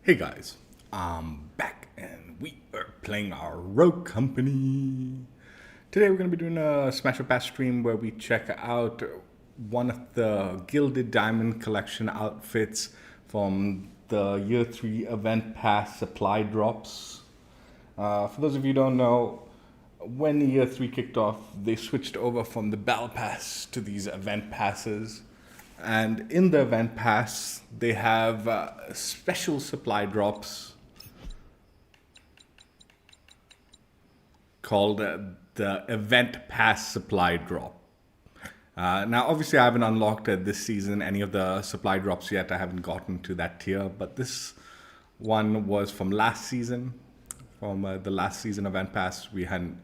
Hey guys, I'm back and we are playing our Rogue Company. Today we're going to be doing a Smash or Pass stream where we check out one of the Gilded Diamond collection outfits from the Year 3 Event Pass supply drops. For those of you who don't know, when Year 3 kicked off, they switched over from the Battle Pass to these Event Passes. And in the Event Pass, they have special supply drops called the Event Pass Supply Drop. Now, obviously, I haven't unlocked this season any of the supply drops yet. I haven't gotten to that tier, but this one was from last season. From the last season Event Pass,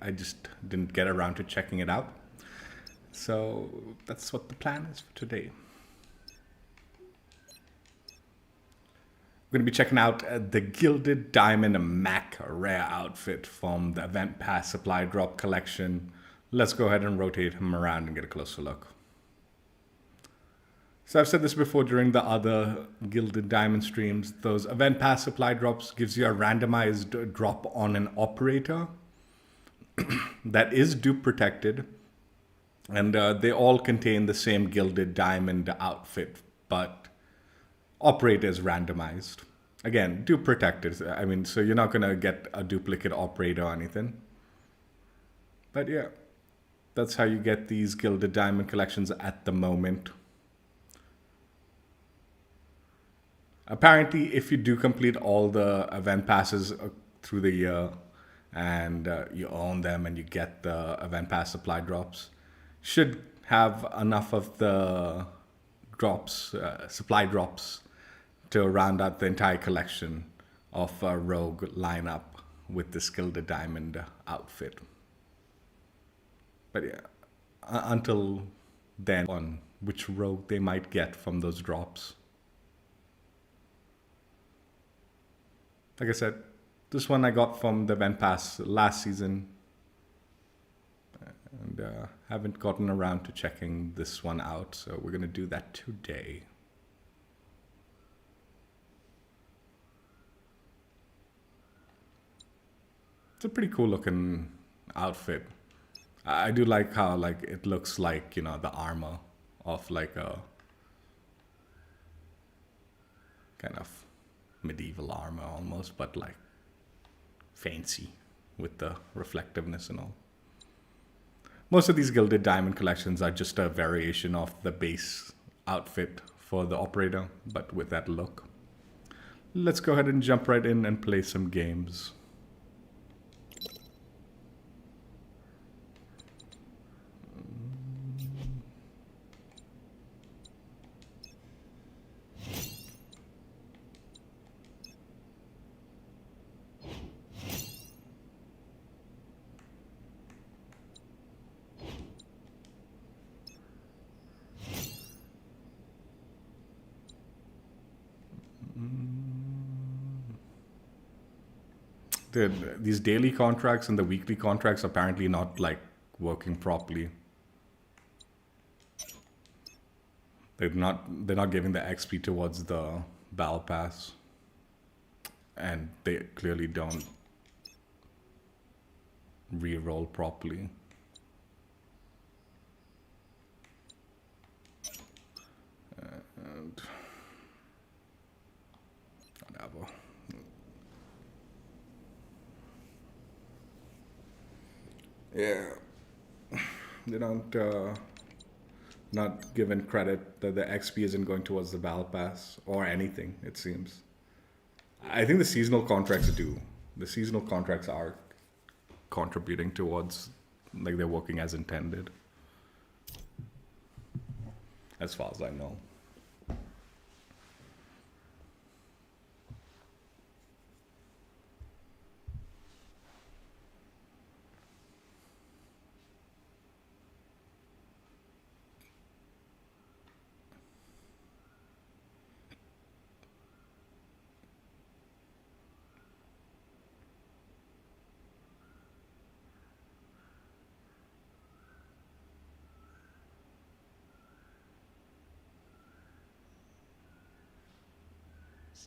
I just didn't get around to checking it out. So that's what the plan is for today. We're going to be checking out the Gilded Diamond Mack rare outfit from the Event Pass Supply Drop collection. Let's go ahead and rotate him around and get a closer look. So I've said this before during the other Gilded Diamond streams. Those Event Pass Supply Drops gives you a randomized drop on an operator that is dupe protected. And they all contain the same Gilded Diamond outfit, but operator is randomized. Again, dupe protected. I mean, so you're not going to get a duplicate operator or anything. But yeah, that's how you get these Gilded Diamond collections at the moment. Apparently, if you do complete all the event passes through the year and you own them and you get the event pass supply drops, should have enough of the drops, supply drops, to round out the entire collection of a Rogue lineup with this Gilded Diamond outfit. But yeah, until then, on which Rogue they might get from those drops. Like I said, this one I got from the Event Pass last season, and haven't gotten around to checking this one out, so we're going to do that today. It's a pretty cool looking outfit. I do like how it looks like, you know, the armor of like a kind of medieval armor almost, but like fancy with the reflectiveness and all. Most of these Gilded Diamond collections are just a variation of the base outfit for the operator, but with that look. Let's go ahead and jump right in and play some games. These daily contracts and the weekly contracts apparently not like working properly. They're not giving the XP towards the Battle Pass, and they clearly don't re-roll properly. And whatever. Yeah, they don't not given credit that the XP isn't going towards the Battle Pass or anything, it seems. I think the seasonal contracts do. The seasonal contracts are contributing towards, like, they're working as intended. As far as I know.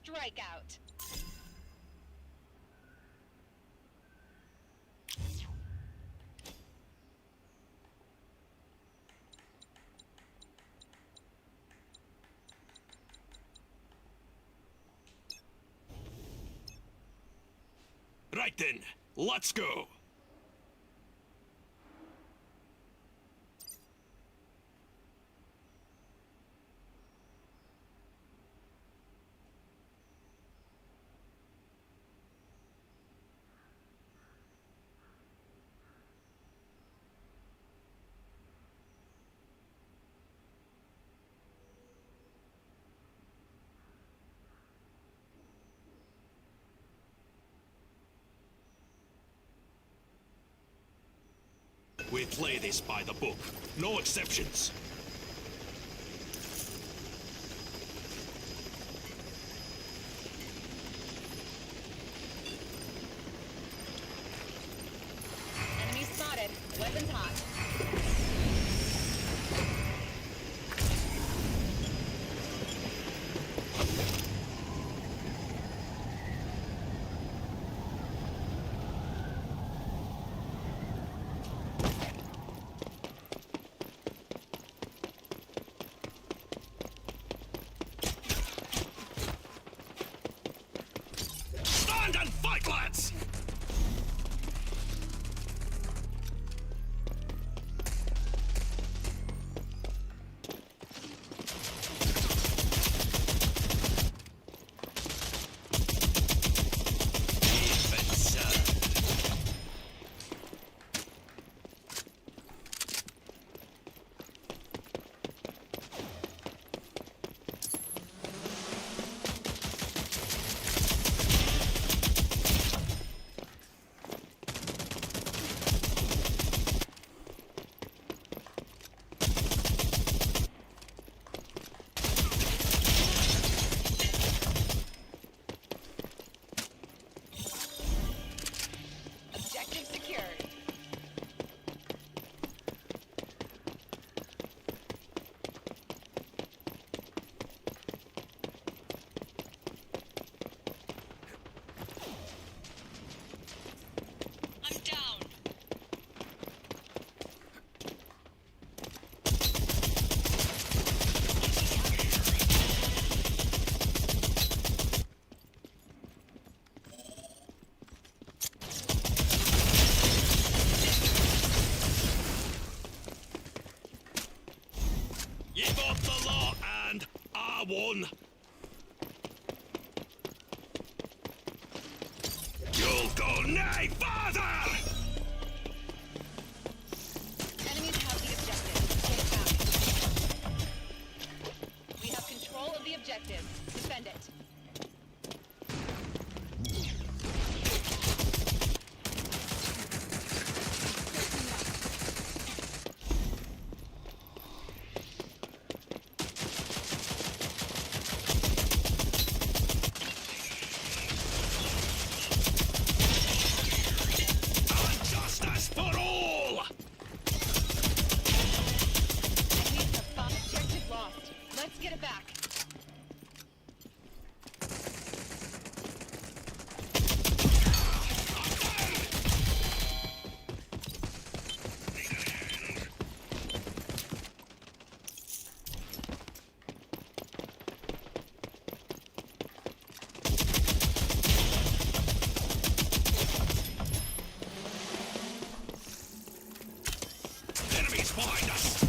Strikeout. Right then, let's go! We play this by the book. No exceptions. Enemy spotted. Weapons hot. Stand and fight, lads! Objective secured. I'm down. You got the lot, and I won. You'll go nay further! Enemies have the objective. Take it back. We have control of the objective. Defend it. And justice for all! Enemies have fought. Objective lost. Let's get it back. Enemies behind us!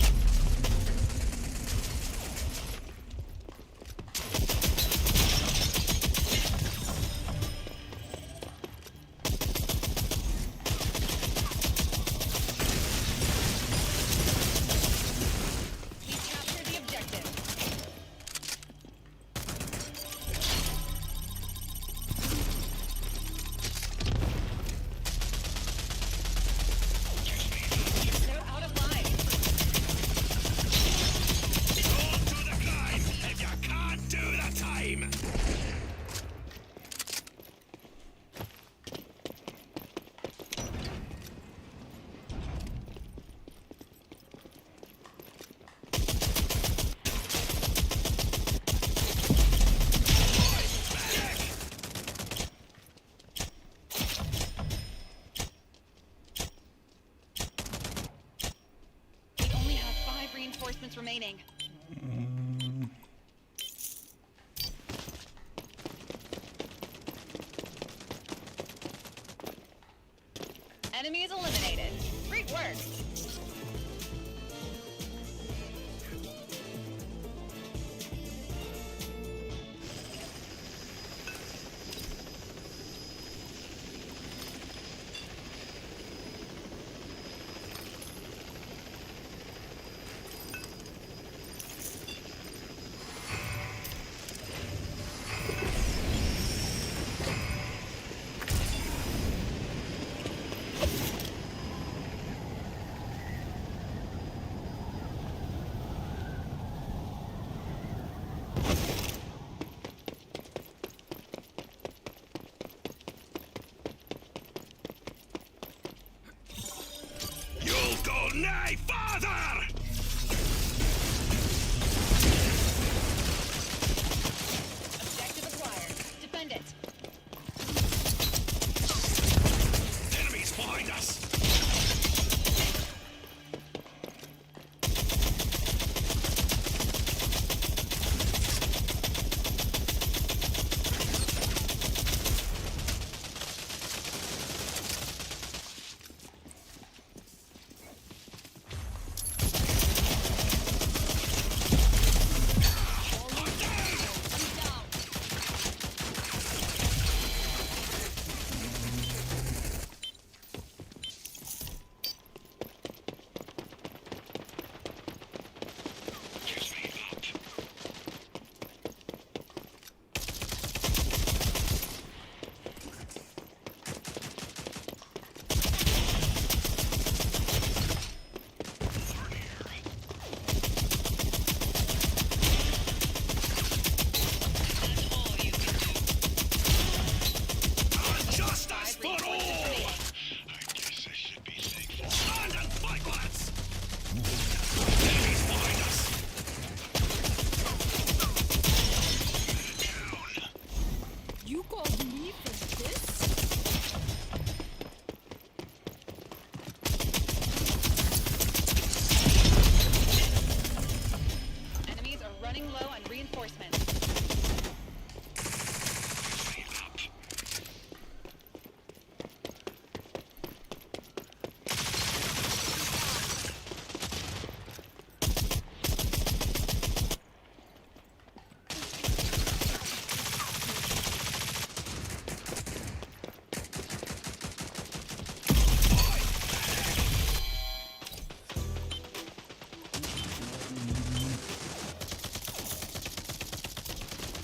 low on reinforcements.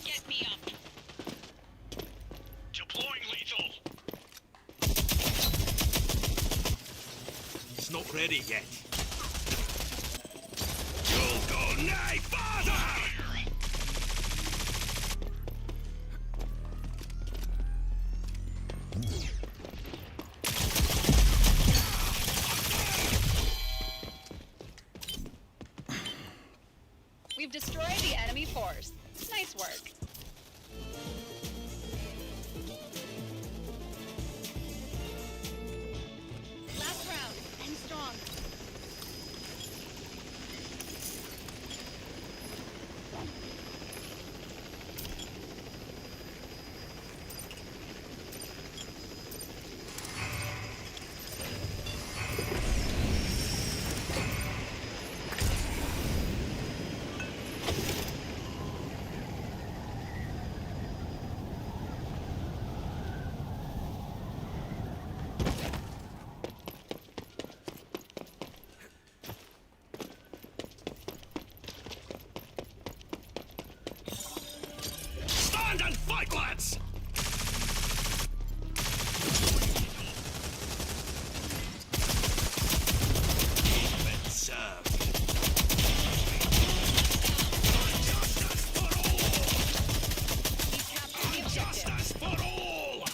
Get me up. Deploying lethal. It's not ready yet. You'll go nay farther! We've destroyed the enemy force. Nice work. Last round. End strong. Stand and fight, lads! Been served. Justice for all! We captured the objective. Justice for all!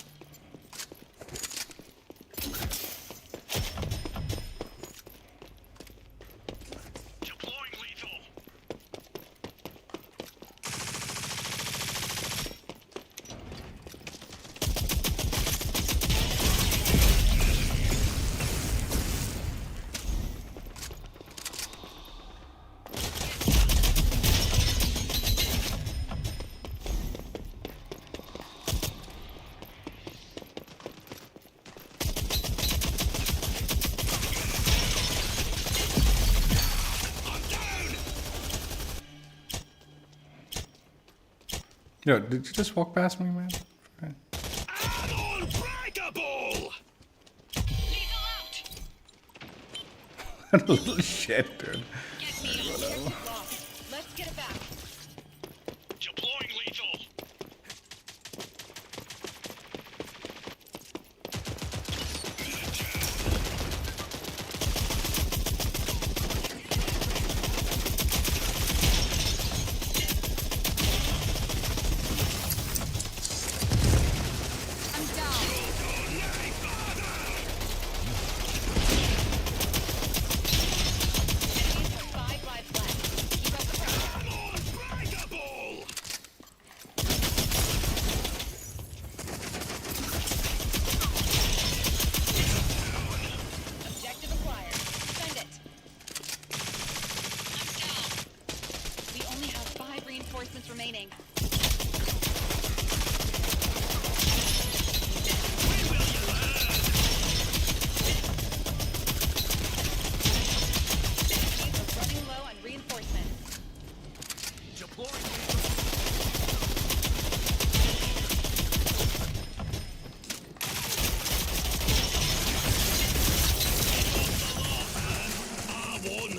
Deploying lethal. I'm down! Yo, did you just walk past me, man? I'm unbreakable! Lethal out. What a little shit, dude. Get me up. Objective lost. Let's get it back. Deploying lethal. I'm down. Nay farther! Enemies have 5 lives left. Keep up the pressure. I'm unbreakable! Objective acquired. Send it. I'm down. We only have 5 reinforcements remaining. When will you learn? Enemies are running low on reinforcements. Deploying lethal. R1.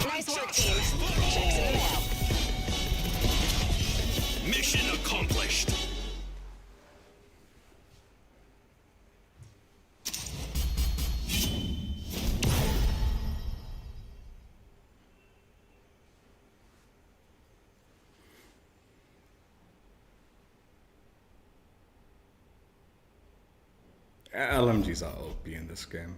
Nice work, team. Checks in the mail. Mission accomplished. LMGs are OP in this game.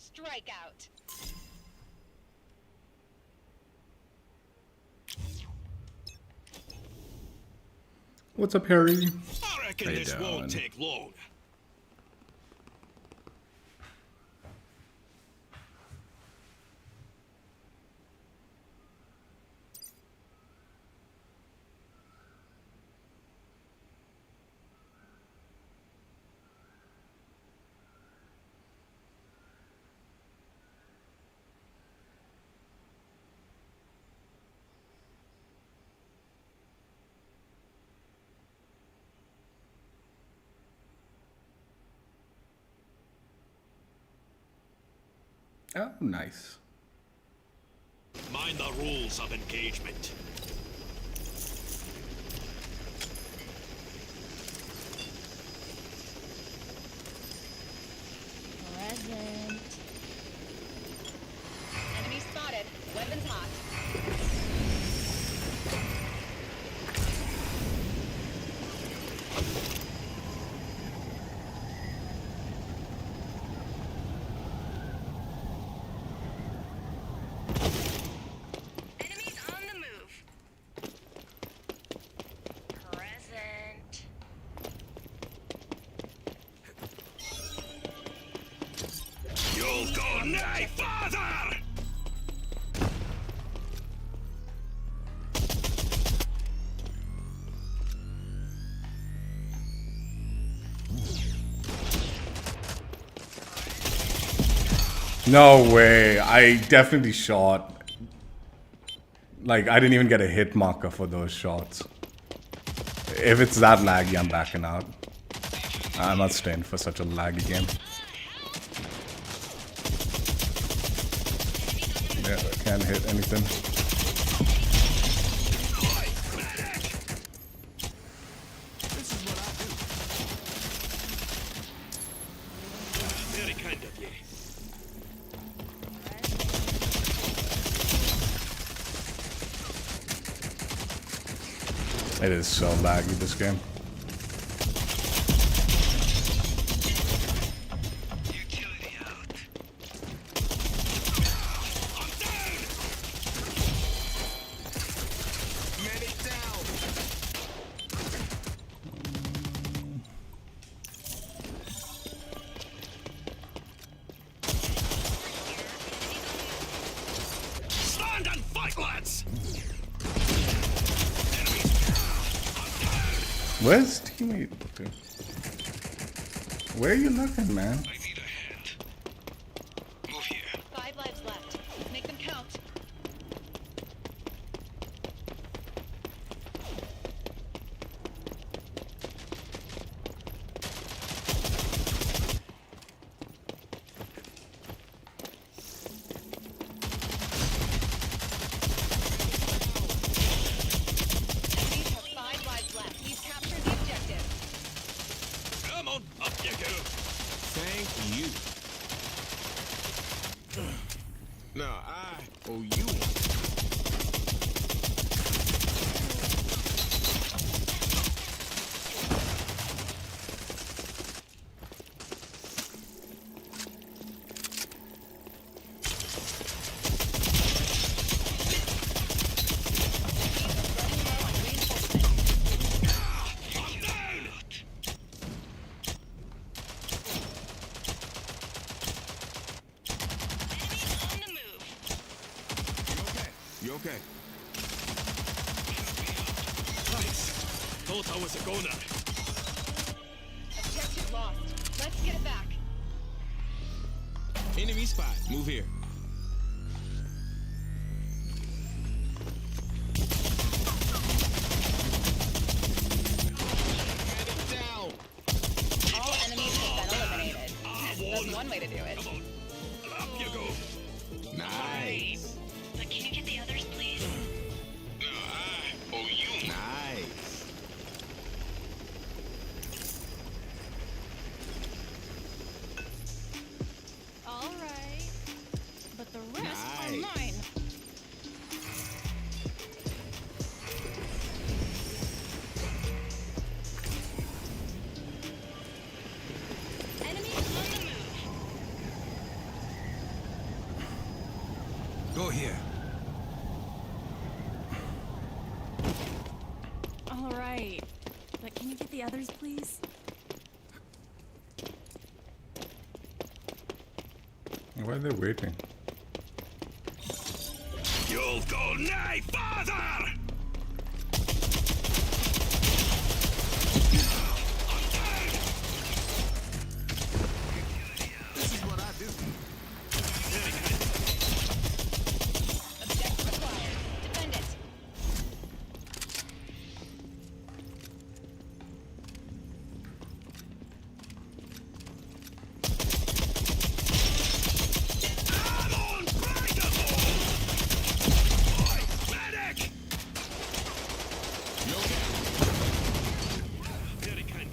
Strikeout. What's up, Harry? I reckon How you this doing? won't take long. Oh, nice. Mind the rules of engagement. Present. Enemy spotted. Weapons hot. Enemies on the move. Present. You'll go nay further! No way. I definitely shot. Like, I didn't even get a hit marker for those shots. If it's that laggy, I'm backing out. I'm not staying for such a laggy game. Yeah, can't hit anything. This is what I do. Very kind of you. It is so laggy, this game. Utility out. I'm down! Medic down! Stand and fight, lads! Where's teammate? Where are you looking, man? I need a hand. Move here. 5 lives left. Make them count. Enemies have 5 lives left. Please capture the objective. Come on, up you go. Thank you. Now I owe you one. On the move. You okay? Nice. Thought I was a goner. Objective lost. Let's get it back. Enemy spot. Move here. Medic down. All enemies have been eliminated. That's one way to do it. Come on, up you go. Nice. But can you get the others, please? Now I owe you. Nice. All right. All right. But can you get the others, please? Why are they waiting? You'll go nay farther! This is what I do. Objective acquired. Defend it. I'm unbreakable! Oi, medic! You okay? Very kind.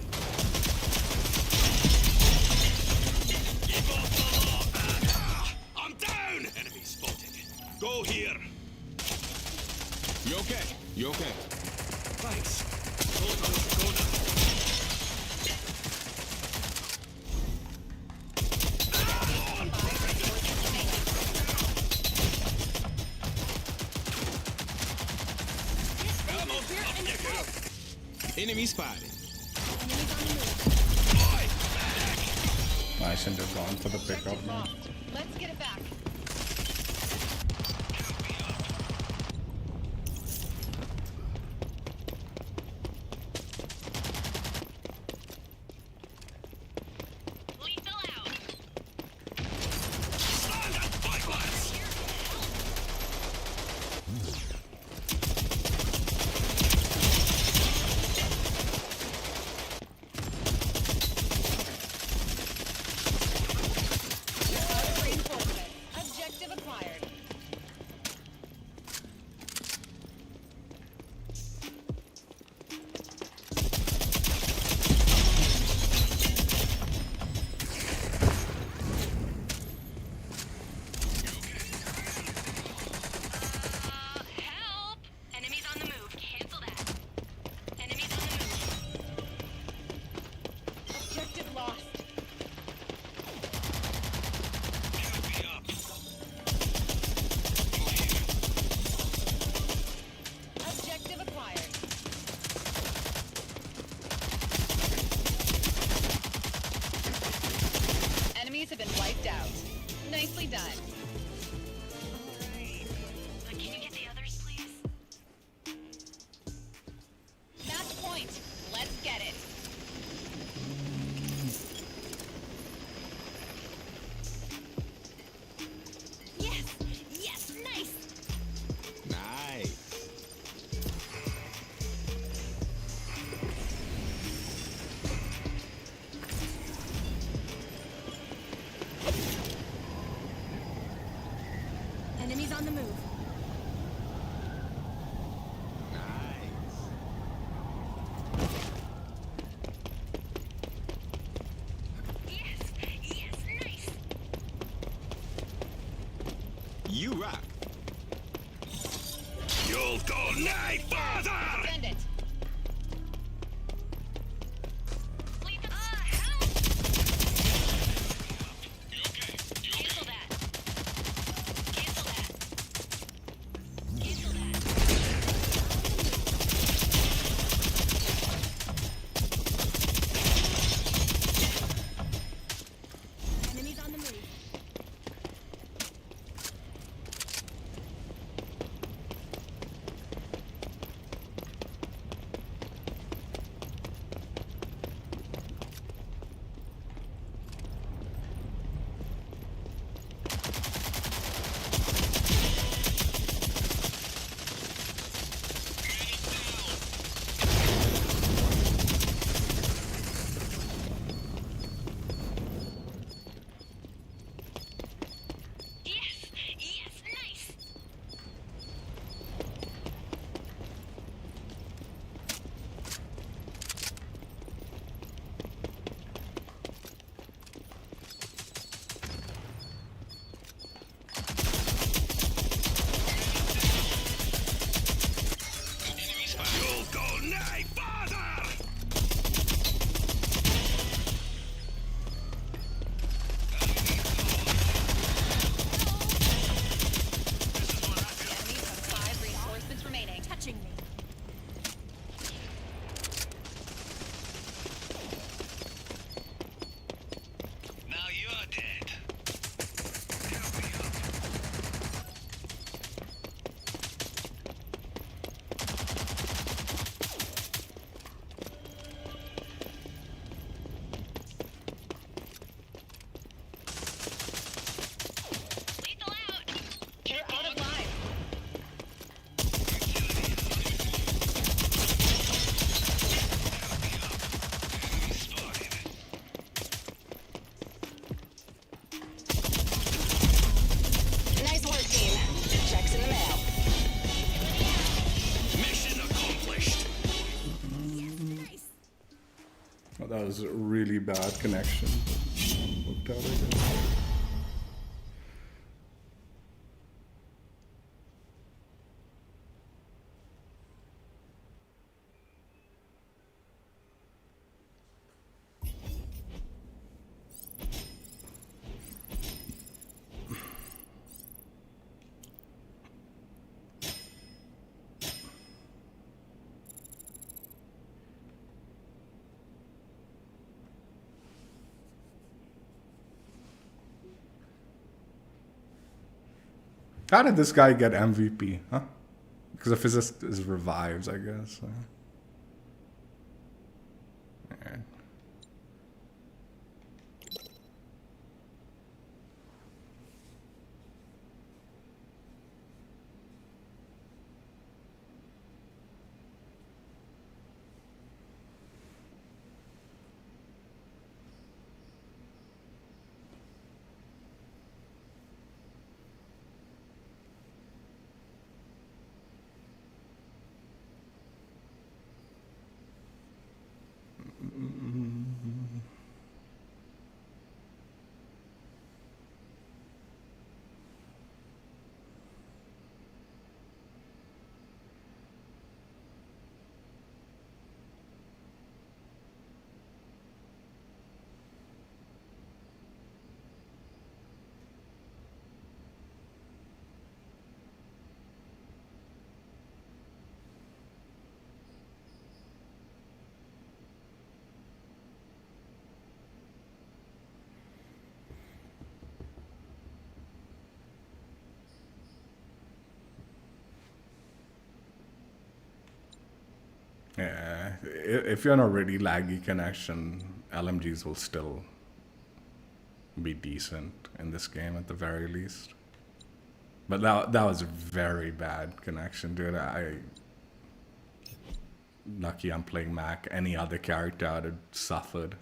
Keep off the law. I'm down! Enemy spotted. Go here. You okay? You okay? Thanks. Thought I was a goner. Come on, up you go. Enemy spotted. Oi, medic! Nice, and they're gone for the pickup, Objective man. lost. Let's get it back. Lethal out. Stand and fight, lads! Reinforcement. I that was a really bad connection. Worked out, I guess. How did this guy get MVP, huh? Because of his revives, I guess. Alright. Yeah, if you're in a really laggy connection, LMGs will still be decent in this game at the very least. But that was a very bad connection, dude. Lucky I'm playing Mack. Any other character I'd have suffered.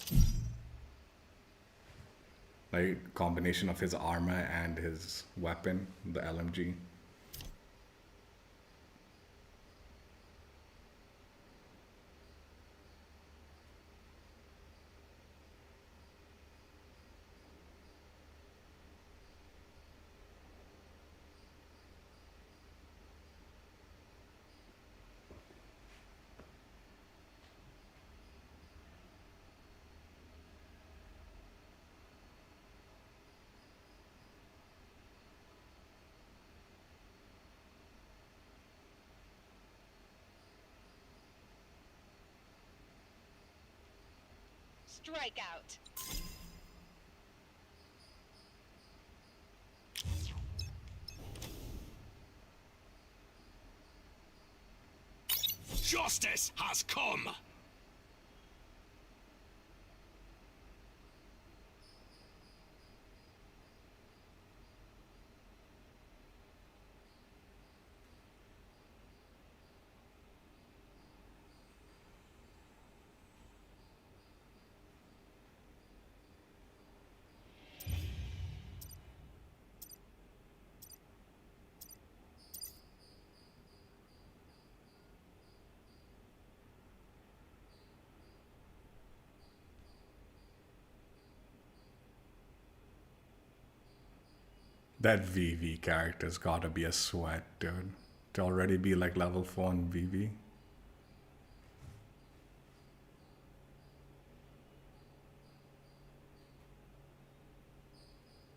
Like, combination of his armor and his weapon, the LMG. Strikeout. Justice has come! That ViVi character's gotta be a sweat, dude. To already be like level 4 in ViVi.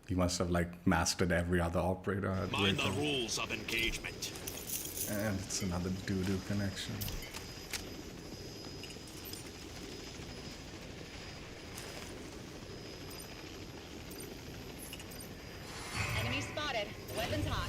He must have like mastered every other operator. Mind the rules of engagement. And it's another doo-doo connection. Enemy spotted. Weapons hot.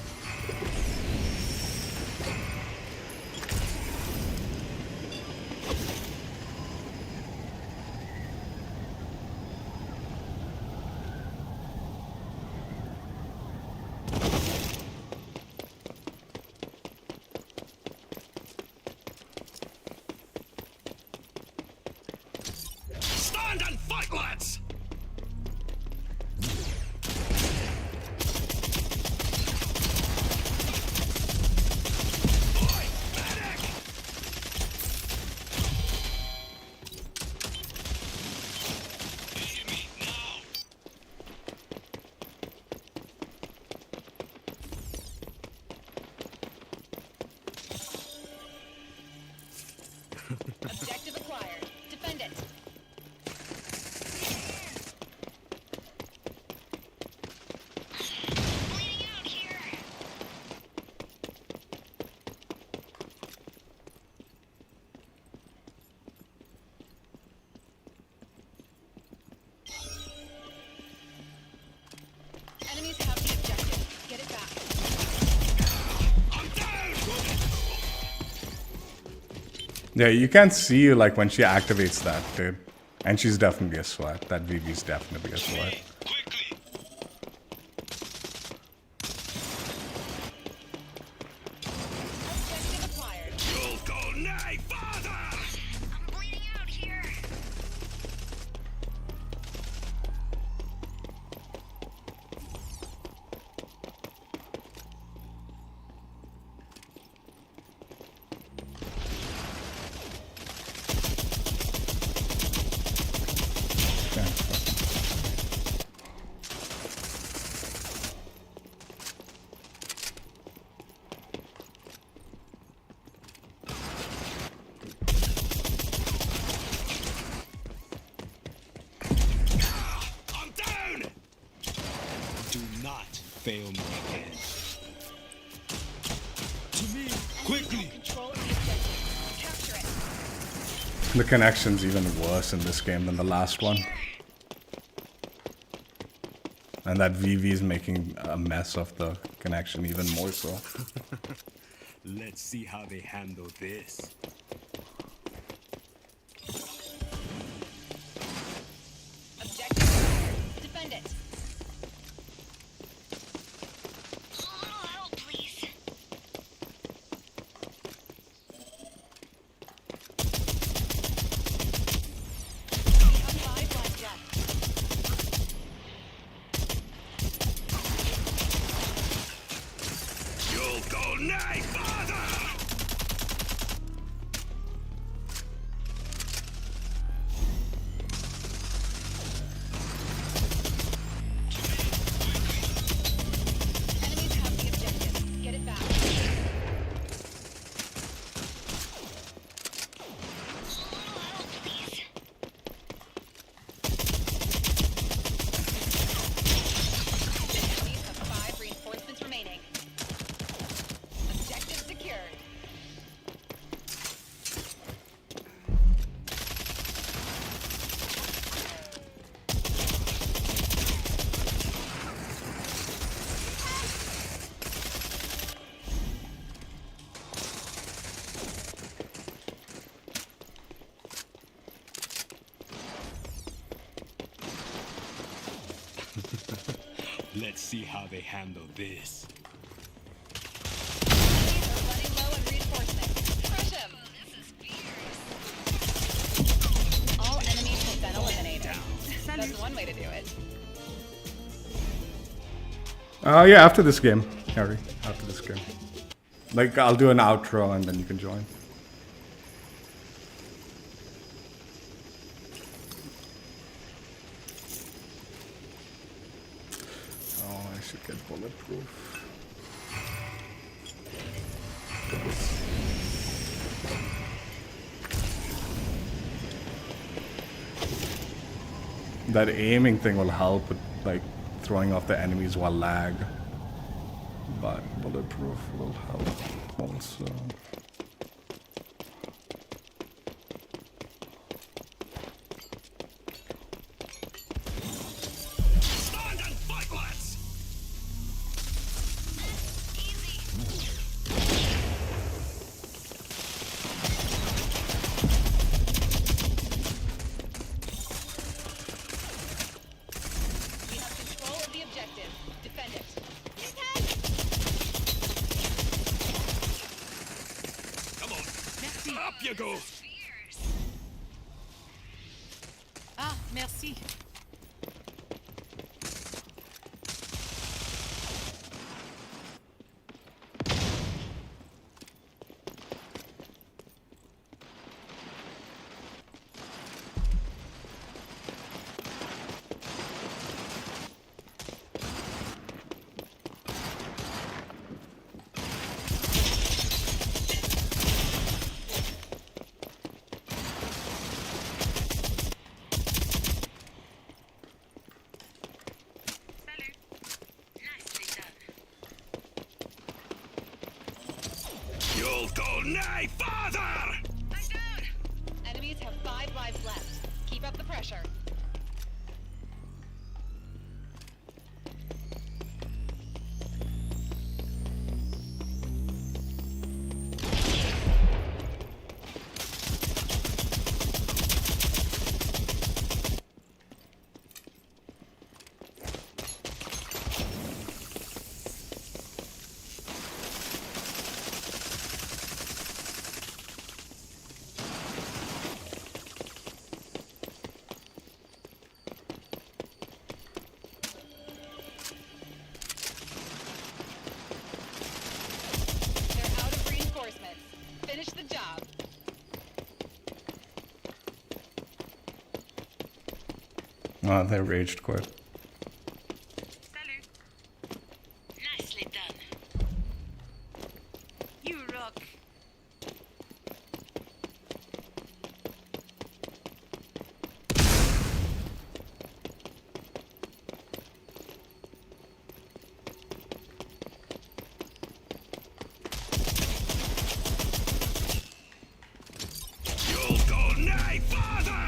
Objective acquired. Defend it. Bleeding out here. Enemies have the objective. Get it back. I'm down! Yeah, you can see like when she activates that, dude. And she's definitely a sweat. That ViVi's definitely a sweat. Quickly! Objective acquired. You'll go nay farther! I'm bleeding out here. I'm down! Do not fail me again. To me! Quickly! Control of the objective. Capture it. The connection's even worse in this game than the last one. And that ViVi's making a mess of the connection even more so. Let's see how they handle this. Objective acquired. Defend it. Help, please. We have 5 lives left. You'll go nay farther! Enemies have the objective. Get it back. Enemies have 5 reinforcements remaining. Objective secured. Let's see how they handle this. Enemies are running low on reinforcements. Crush 'em. All enemies have been eliminated. That's one way to do it. Yeah, after this game, Harry. After this game. Like, I'll do an outro and then you can join. Oh, I should get bulletproof. That aiming thing will help with, like, throwing off the enemies while lag. But bulletproof will help also. Stand and fight, lads! We have control of the objective. Defend it. Come on! Up you go! Ah, merci. nay further! I'm down! Enemies have 5 lives left. Keep up the pressure. They're out of reinforcements. Finish the job. Oh, they raged quit. Salut. Nicely done. You rock. You'll go nay further!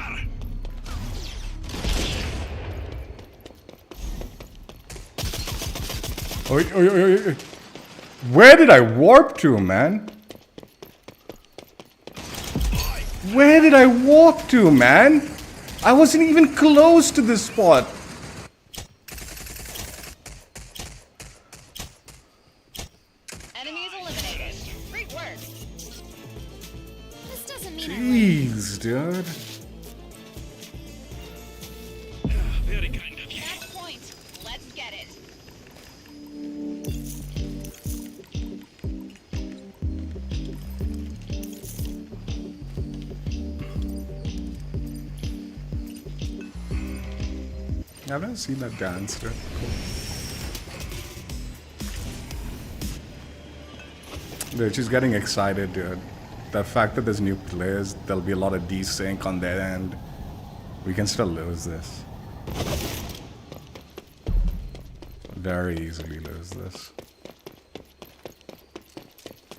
Oi, oi, oi, oi, oi. Where did I warp to, man? Where did I warp to, man? I wasn't even close to this spot. Enemies eliminated. Great work. This doesn't mean Jeez, dude. Very kind of you. Match point. Let's get it. I've never seen that dance, dude. Dude, she's getting excited, dude. The fact that there's new players, there'll be a lot of desync on their end. We can still lose this. Very easily lose this.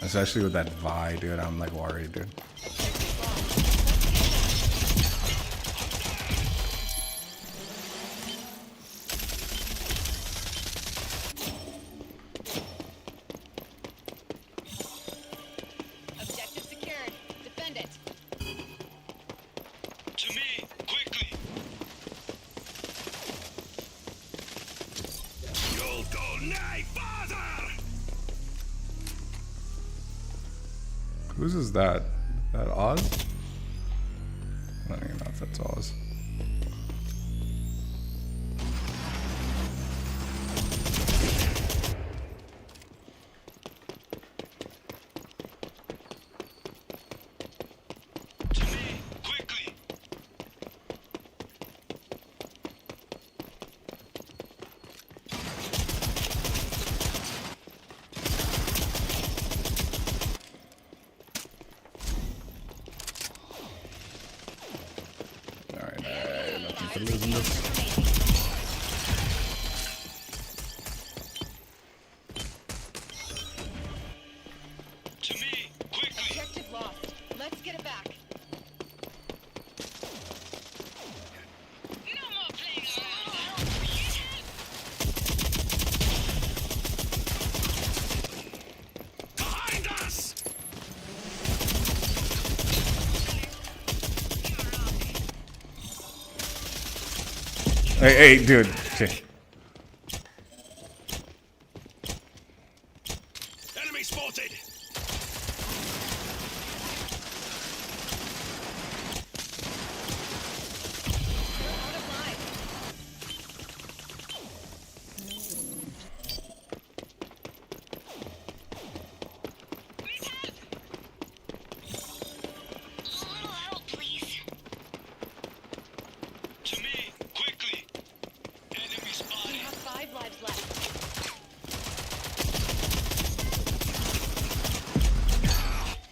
Especially with that ViVi, dude. I'm like worried, dude. Objective secured. Defend it. To me, quickly! You'll go nay further! Whose is that? That Oz? I don't even know if that's Oz. To me, quickly! Alright, no people losing this. To me, quickly! Objective lost. Let's get it back. No more playing around. Behind us! Hey, dude. Okay. Enemy spotted! You're out of line. A little help, please. To me, quickly! Enemy You spotted! have 5 lives left.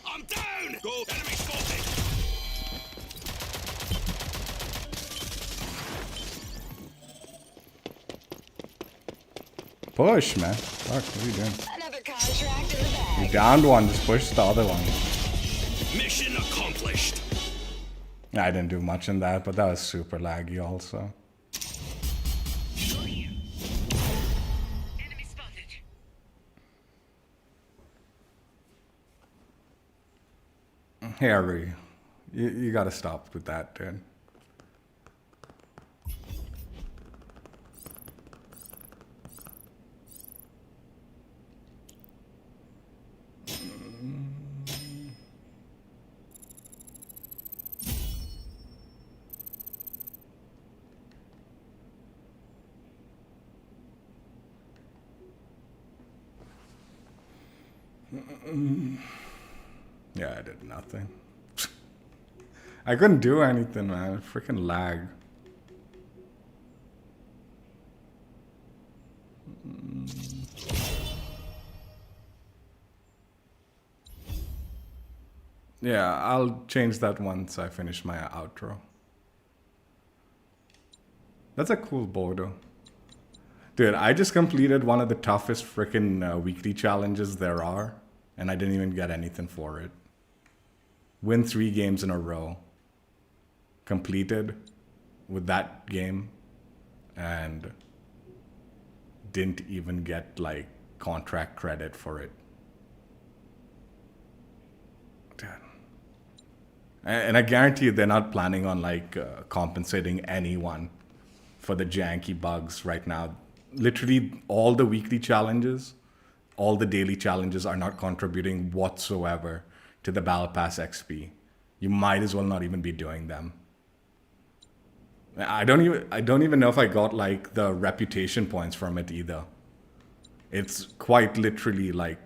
I'm down! Go! Enemy spotted! Push, man. Fuck, what are you doing? Another contract in the bag. You downed one, just push the other one. Mission accomplished. I didn't do much in that, but that was super laggy also. Enemy spotted. Harry, you gotta stop with that, dude. Yeah, I did nothing. I couldn't do anything, man. Freaking lag. Yeah, I'll change that once I finish my outro. That's a cool border. Dude, I just completed one of the toughest freaking weekly challenges there are, and I didn't even get anything for it. Win 3 games in a row. Completed with that game, and didn't even get like contract credit for it. Dude. And I guarantee you they're not planning on like compensating anyone for the janky bugs right now. Literally all the weekly challenges, all the daily challenges are not contributing whatsoever to the Battle Pass XP. You might as well not even be doing them. I don't even know if I got like the reputation points from it either. It's quite literally like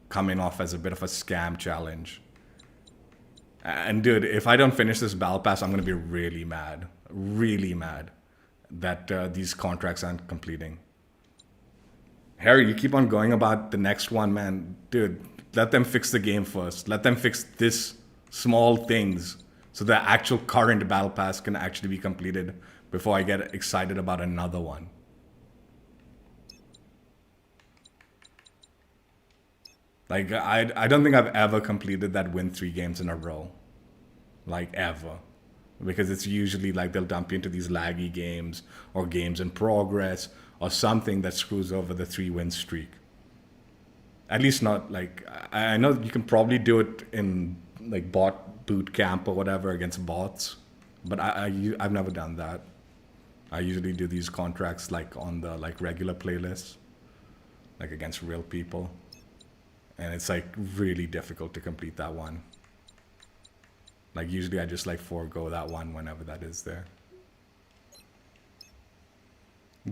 coming off as a bit of a scam challenge. And dude, if I don't finish this Battle Pass, I'm gonna be really mad that these contracts aren't completing. Harry, you keep on going about the next one, man. Dude, let them fix the game first. Let them fix this small things so the actual current Battle Pass can actually be completed before I get excited about another one. Like, I don't think I've ever completed that win 3 games in a row. Like, ever. Because it's usually like they'll dump you into these laggy games or games in progress or something that screws over the 3-win streak. At least not like, I know you can probably do it in like bot boot camp or whatever against bots, but I've never done that. I usually do these contracts like on the like regular playlists, like against real people. And it's like really difficult to complete that one. Like usually I just like forego that one whenever that is there.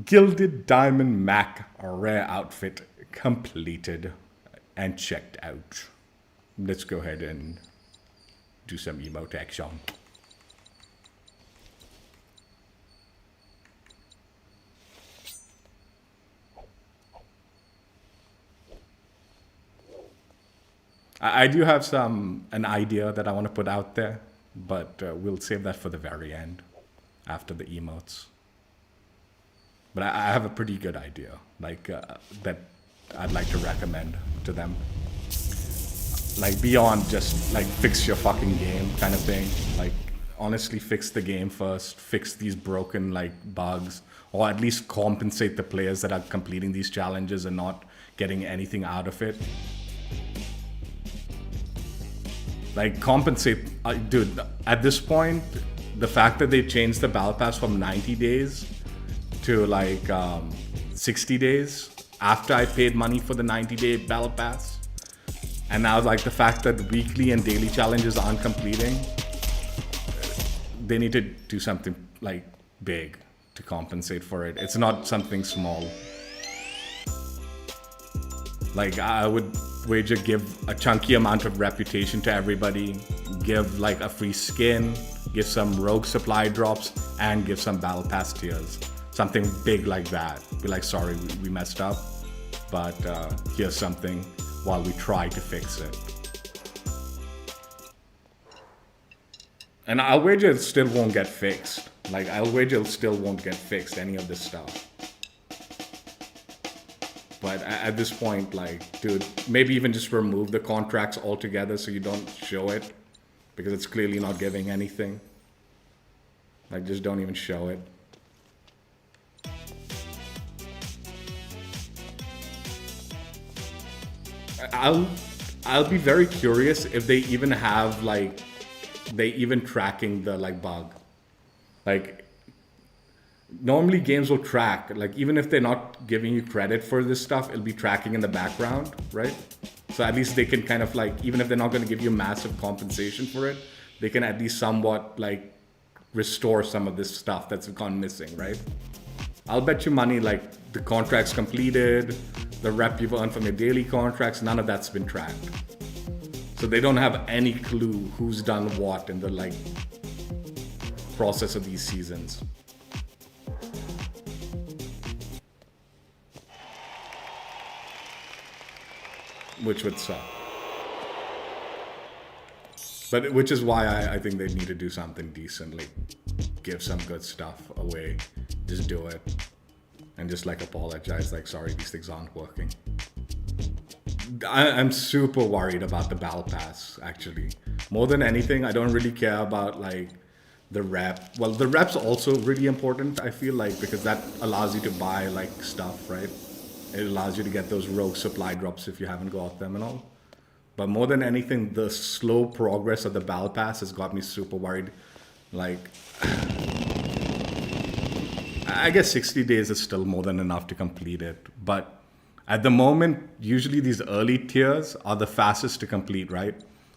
Gilded Diamond Mack, a rare outfit completed and checked out. Let's go ahead and do some emote action. I do have an idea that I want to put out there, but we'll save that for the very end, after the emotes. But I have a pretty good idea, like that I'd like to recommend to them. Like beyond just like fix your fucking game kind of thing. Like honestly fix the game first, fix these broken like bugs, or at least compensate the players that are completing these challenges and not getting anything out of it. Like compensate, dude, at this point, the fact that they changed the Battle Pass from 90 days to like 60 days after I paid money for the 90-day Battle Pass, and now like the fact that weekly and daily challenges aren't completing, they need to do something like big to compensate for it. It's not something small. Like I would wager give a chunky amount of reputation to everybody, give like a free skin, give some rogue supply drops, and give some battle pass tiers. Something big like that. Be like, sorry, we messed up, but here's something while we try to fix it. And I'll wager it still won't get fixed. Like, I'll wager it still won't get fixed, any of this stuff. But at this point, like, dude, maybe even just remove the contracts altogether so you don't show it, because it's clearly not giving anything. Like, just don't even show it. I'll be very curious if they even have, like, they even tracking the, like, bug. Like, normally games will track, like, even if they're not giving you credit for this stuff, it'll be tracking in the background, right? So at least they can kind of, like, even if they're not going to give you massive compensation for it, they can at least somewhat, like, restore some of this stuff that's gone missing, right? I'll bet you money, like, the contracts completed, the rep you've earned from your daily contracts, none of that's been tracked. So they don't have any clue who's done what in the, like, process of these seasons. Which would suck. But which is why I think they need to do something decent, like give some good stuff away. Just do it. And just like apologize, like, sorry, these things aren't working. I'm super worried about the Battle Pass, actually. More than anything, I don't really care about, like, the rep. Well, the rep's also really important, I feel like, because that allows you to buy, like, stuff, right? It allows you to get those rogue supply drops if you haven't got them and all. But more than anything, the slow progress of the Battle Pass has got me super worried. Like, I guess 60 days is still more than enough to complete it. But at the moment, usually these early tiers are the fastest to complete, right?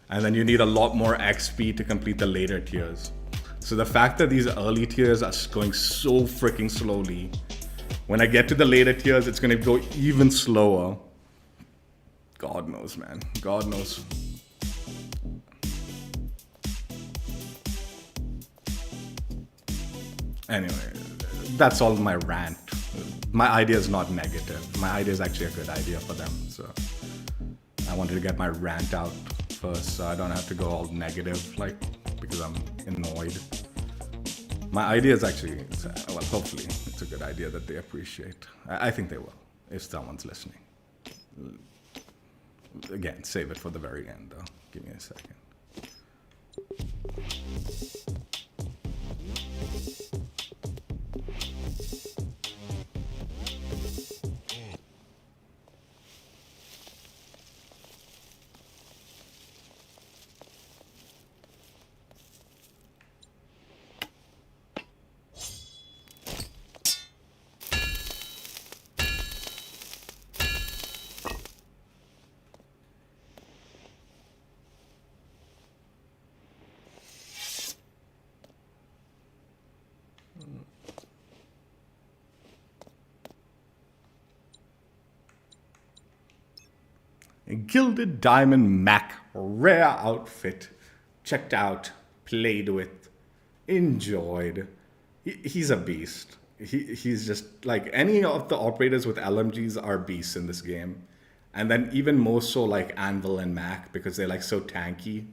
And then you need a lot more XP to complete the later tiers. So the fact that these early tiers are going so freaking slowly, when I get to the later tiers, it's going to go even slower. God knows, man. God knows. Anyway, that's all my rant. My idea is not negative. My idea is actually a good idea for them. So I wanted to get my rant out first so I don't have to go all negative, like, because I'm annoyed. My idea is actually, well, hopefully, it's a good idea that they appreciate. I think they will, if someone's listening. Again, save it for the very end, though. Give me a second. A Gilded Diamond Mack rare outfit. Checked out, played with, enjoyed. He's a beast. He's just like any of the operators with LMGs are beasts in this game. And then even more so like Anvil and Mack, because they're like so tanky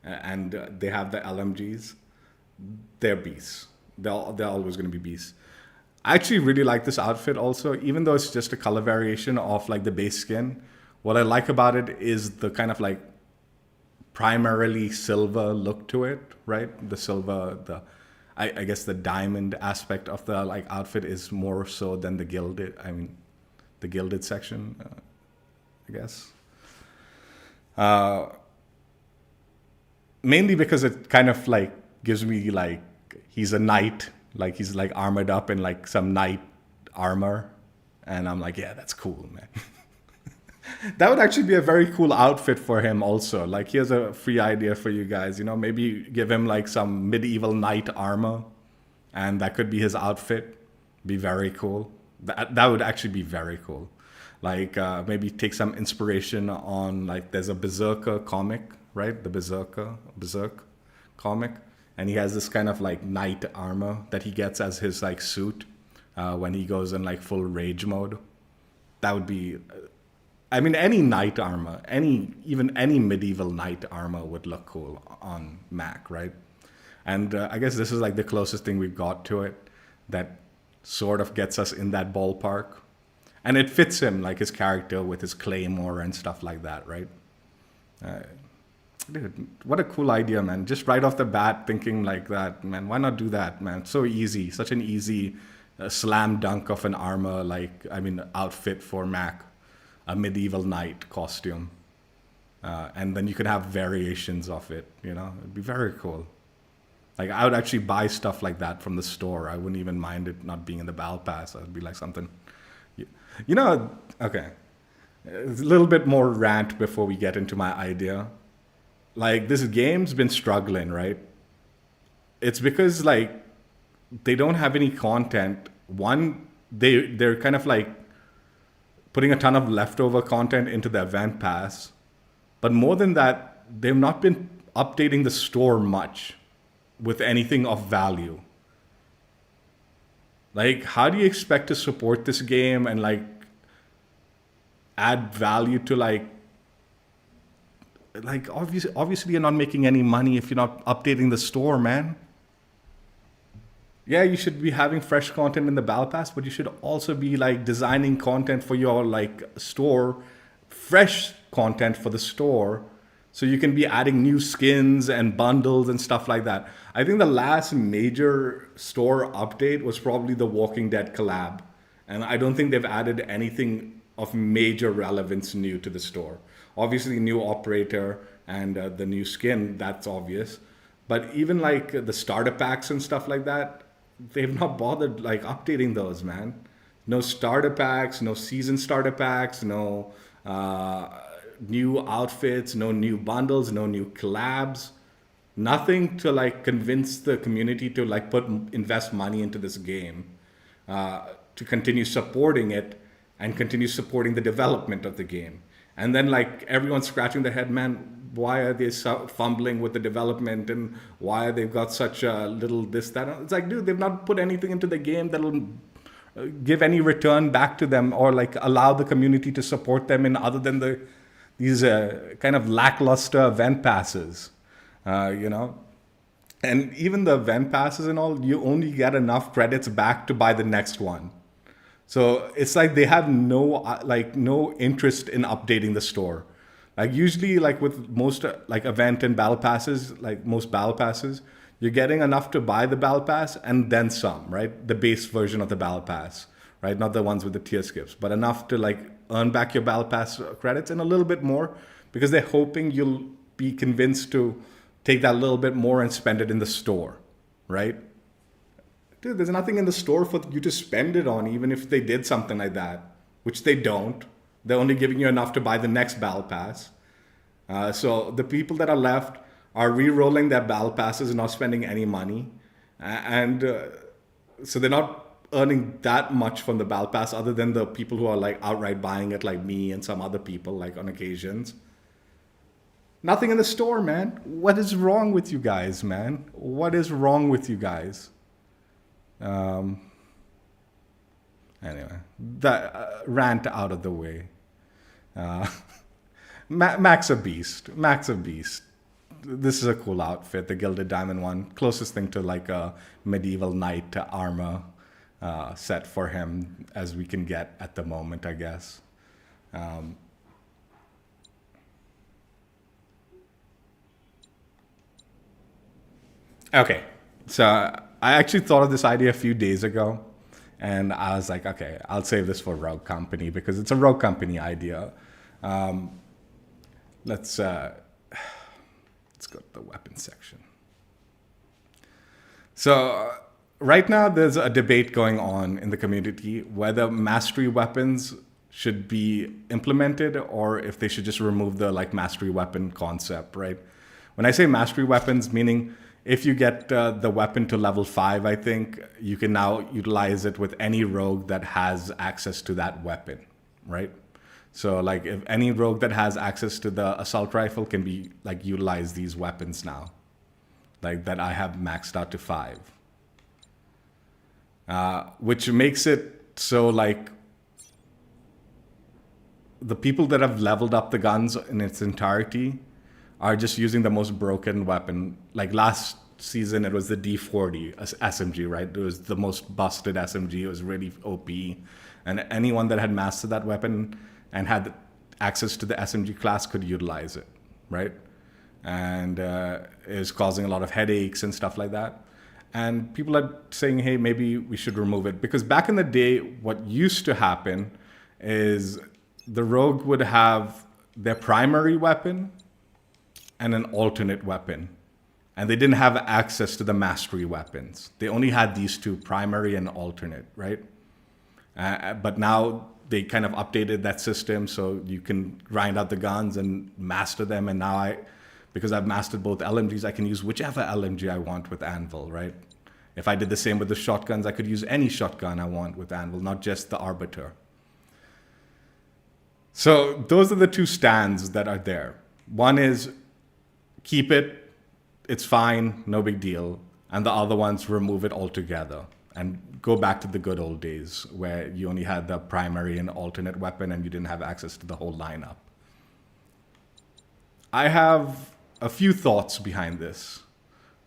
and they have the LMGs. They're beasts. They're always going to be beasts. I actually really like this outfit also, even though it's just a color variation of like the base skin. What I like about it is the kind of like primarily silver look to it, right? The silver, I guess the diamond aspect of the like outfit is more so than the gilded. I mean, the gilded section, I guess. Mainly because it kind of like gives me like he's a knight, like he's like armored up in like some knight armor, and I'm like, yeah, that's cool, man. That would actually be a very cool outfit for him also. Like, here's a free idea for you guys. You know, maybe give him like some medieval knight armor, and that could be his outfit. Be very cool. That would actually be very cool. Like, maybe take some inspiration on, like, there's a Berserker comic, right? The Berserk comic. And he has this kind of like knight armor that he gets as his like suit when he goes in like full rage mode. That would be... I mean, any knight armor, even any medieval knight armor would look cool on Mack, right? And I guess this is like the closest thing we've got to it that sort of gets us in that ballpark. and it fits him, like his character with his claymore and stuff like that, right? Dude, what a cool idea, man. Just right off the bat thinking like that, man. Why not do that, man? It's so easy. Such an easy slam dunk of an armor, outfit for Mack. A medieval knight costume. And then you could have variations of it, you know? It'd be very cool. Like, I would actually buy stuff like that from the store. I wouldn't even mind it not being in the Battle Pass. It would be like something... okay. A little bit more rant before we get into my idea. Like, this game's been struggling, right? It's because, like, they don't have any content. One, they're kind of like putting a ton of leftover content into the event pass. But more than that, they've not been updating the store much with anything of value. Like, how do you expect to support this game and, like, add value to, like obviously you're not making any money if you're not updating the store, man. Yeah, you should be having fresh content in the Battle Pass, but you should also be like designing content for your like store, fresh content for the store, so you can be adding new skins and bundles and stuff like that. I think the last major store update was probably the Walking Dead collab, and I don't think they've added anything of major relevance new to the store. Obviously, new operator and the new skin, that's obvious. But even like the starter packs and stuff like that, they've not bothered like updating those, man. No starter packs, no season starter packs, no new outfits, no new bundles, no new collabs. Nothing to like convince the community to like invest money into this game, to continue supporting it and continue supporting the development of the game. And then like everyone's scratching their head, man, why are they fumbling with the development, and why they've got such a little this, that. It's like, dude, they've not put anything into the game that'll give any return back to them or like allow the community to support them in other than these kind of lackluster event passes, you know? And even the event passes and all, you only get enough credits back to buy the next one. So it's like they have no interest in updating the store. Like usually like with most like event and battle passes, like most battle passes, you're getting enough to buy the battle pass and then some, right? The base version of the battle pass, right? Not the ones with the tier skips, but enough to like earn back your battle pass credits and a little bit more, because they're hoping you'll be convinced to take that little bit more and spend it in the store, right? Dude, there's nothing in the store for you to spend it on, even if they did something like that, which they don't. They're only giving you enough to buy the next battle pass. So the people that are left are re-rolling their battle passes and not spending any money. So they're not earning that much from the battle pass, other than the people who are like outright buying it, like me and some other people, like on occasions. Nothing in the store, man. What is wrong with you guys, man? What is wrong with you guys? Anyway, that rant out of the way. Mack's a beast. Mack's a beast. This is a cool outfit, the Gilded Diamond one. Closest thing to like a medieval knight armor set for him as we can get at the moment, I guess. Okay, so I actually thought of this idea a few days ago, and I was like, okay, I'll save this for Rogue Company because it's a Rogue Company idea. Let's go to the weapons section. So right now there's a debate going on in the community whether mastery weapons should be implemented or if they should just remove the like mastery weapon concept, right? When I say mastery weapons, meaning if you get the weapon to level 5, I think, you can now utilize it with any rogue that has access to that weapon, right? So like if any rogue that has access to the assault rifle can be like utilize these weapons now, like that I have maxed out to 5. Which makes it so like the people that have leveled up the guns in its entirety are just using the most broken weapon. Like last season, it was the D40 SMG, right? It was the most busted SMG. It was really OP. and anyone that had mastered that weapon and had access to the SMG class could utilize it, right? And is causing a lot of headaches and stuff like that. And people are saying, hey, maybe we should remove it. Because back in the day, what used to happen is the rogue would have their primary weapon and an alternate weapon. And they didn't have access to the mastery weapons. They only had these two, primary and alternate, right? But now they kind of updated that system so you can grind out the guns and master them. And now because I've mastered both LMGs, I can use whichever LMG I want with Anvil, right? If I did the same with the shotguns, I could use any shotgun I want with Anvil, not just the Arbiter. So those are the two stands that are there. One is keep it, it's fine, no big deal. And the other one's remove it altogether and go back to the good old days where you only had the primary and alternate weapon and you didn't have access to the whole lineup. I have a few thoughts behind this.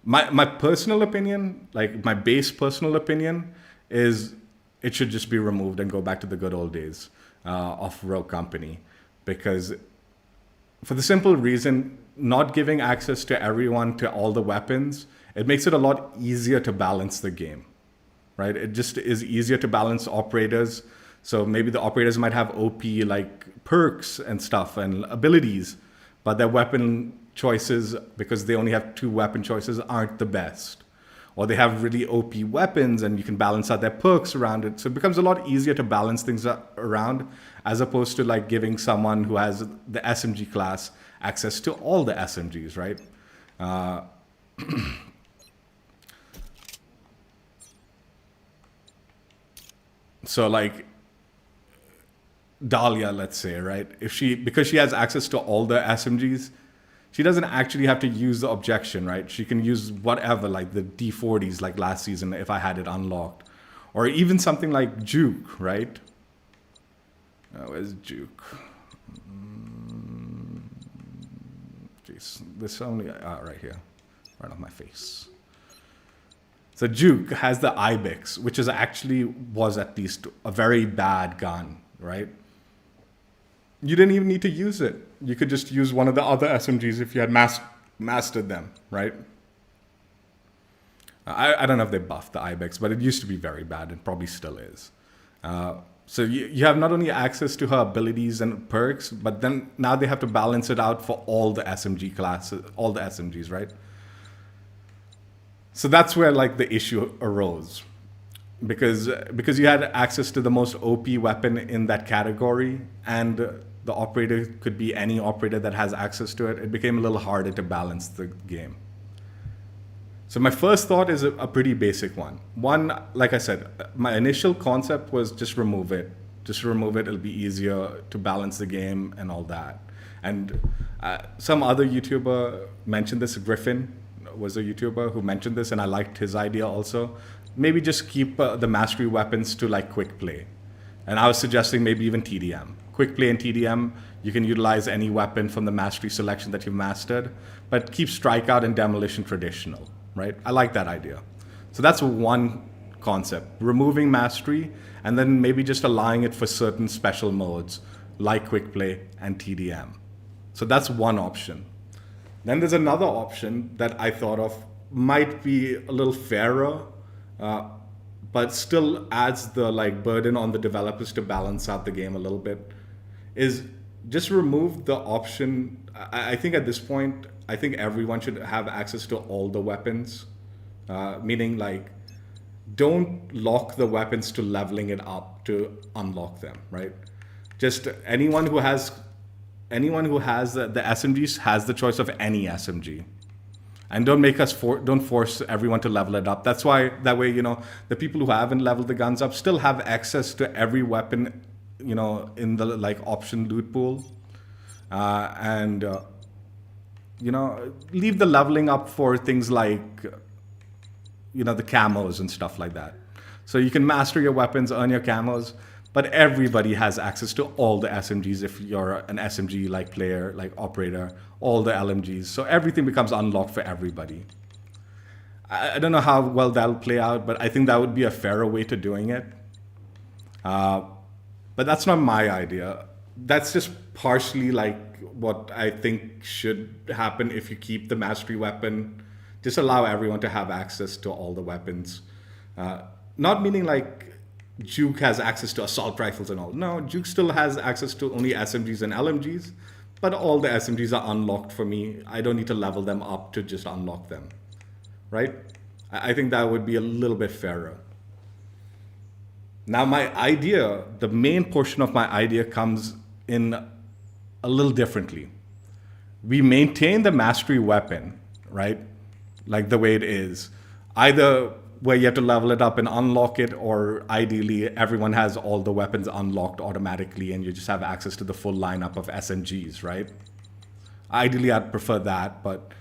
My personal opinion, like my base personal opinion, is it should just be removed and go back to the good old days of Rogue Company. Because for the simple reason, not giving access to everyone to all the weapons, it makes it a lot easier to balance the game, right? It just is easier to balance operators. So maybe the operators might have OP like perks and stuff and abilities, but their weapon choices, because they only have two weapon choices, aren't the best. Or they have really OP weapons and you can balance out their perks around it. So it becomes a lot easier to balance things around as opposed to like giving someone who has the SMG class access to all the SMGs, right? So like Dahlia, let's say, right? Because she has access to all the SMGs, she doesn't actually have to use the objection, right? She can use whatever, like the D40s, like last season, if I had it unlocked. Or even something like Juke, right? Where's Juke? Jeez, this only, right here, right on my face. So Juke has the Ibex, which was at least a very bad gun, right? You didn't even need to use it. You could just use one of the other SMGs if you had mastered them, right? I don't know if they buffed the Ibex, but it used to be very bad and probably still is. So you have not only access to her abilities and perks, but then now they have to balance it out for all the SMG classes, all the SMGs, right? So that's where like the issue arose. Because you had access to the most OP weapon in that category, and the operator could be any operator that has access to it, it became a little harder to balance the game. So my first thought is a pretty basic one. One, like I said, my initial concept was just remove it. Just remove it, it'll be easier to balance the game and all that. And some other YouTuber mentioned this, Griffin was a YouTuber who mentioned this, and I liked his idea also. Maybe just keep the mastery weapons to like quick play. And I was suggesting maybe even TDM. Quick play and TDM, you can utilize any weapon from the mastery selection that you've mastered, but keep Strikeout and Demolition traditional, right? I like that idea. So that's one concept, removing mastery and then maybe just allowing it for certain special modes like quick play and TDM. So that's one option. Then there's another option that I thought of might be a little fairer, but still adds the like burden on the developers to balance out the game a little bit, is just remove the option. I think at this point, I think everyone should have access to all the weapons, meaning like don't lock the weapons to leveling it up to unlock them, right? Just anyone who has the SMGs has the choice of any SMG. And don't force everyone to level it up. That's why, that way, the people who haven't leveled the guns up still have access to every weapon, in the like option loot pool. Leave the leveling up for things like, the camos and stuff like that. So you can master your weapons, earn your camos, but everybody has access to all the SMGs if you're an SMG like player, like operator, all the LMGs. So everything becomes unlocked for everybody. I don't know how well that'll play out, but I think that would be a fairer way to doing it. But that's not my idea. That's just partially like what I think should happen if you keep the mastery weapon. Just allow everyone to have access to all the weapons. Not meaning like Juke has access to assault rifles and all. No, Juke still has access to only SMGs and LMGs, but all the SMGs are unlocked for me. I don't need to level them up to just unlock them, right? I think that would be a little bit fairer. Now my idea, the main portion of my idea comes in a little differently. We maintain the mastery weapon, right? Like the way it is. Either where you have to level it up and unlock it, or ideally everyone has all the weapons unlocked automatically and you just have access to the full lineup of SMGs, right? Ideally I'd prefer that, but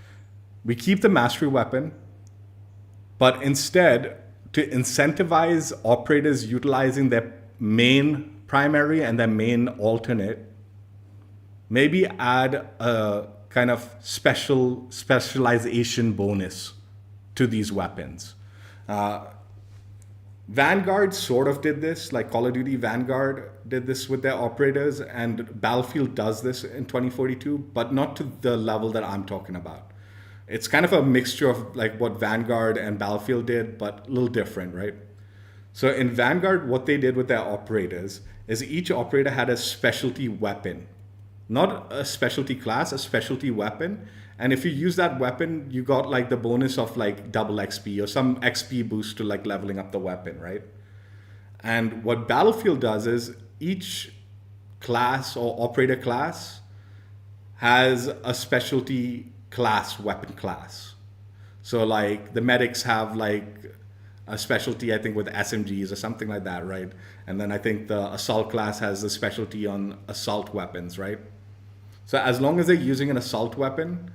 we keep the mastery weapon, but instead to incentivize operators utilizing their main primary and their main alternate, maybe add a kind of specialization bonus to these weapons. Vanguard sort of did this, like Call of Duty Vanguard did this with their operators, and Battlefield does this in 2042, but not to the level that I'm talking about. It's kind of a mixture of like what Vanguard and Battlefield did, but a little different, right? So in Vanguard, what they did with their operators is each operator had a specialty weapon. Not a specialty class, a specialty weapon. And if you use that weapon, you got like the bonus of like double XP or some XP boost to like leveling up the weapon, right? And what Battlefield does is each class or operator class has a specialty class, weapon class. So like the medics have like a specialty, I think, with SMGs or something like that, right? And then I think the assault class has a specialty on assault weapons, right? So as long as they're using an assault weapon,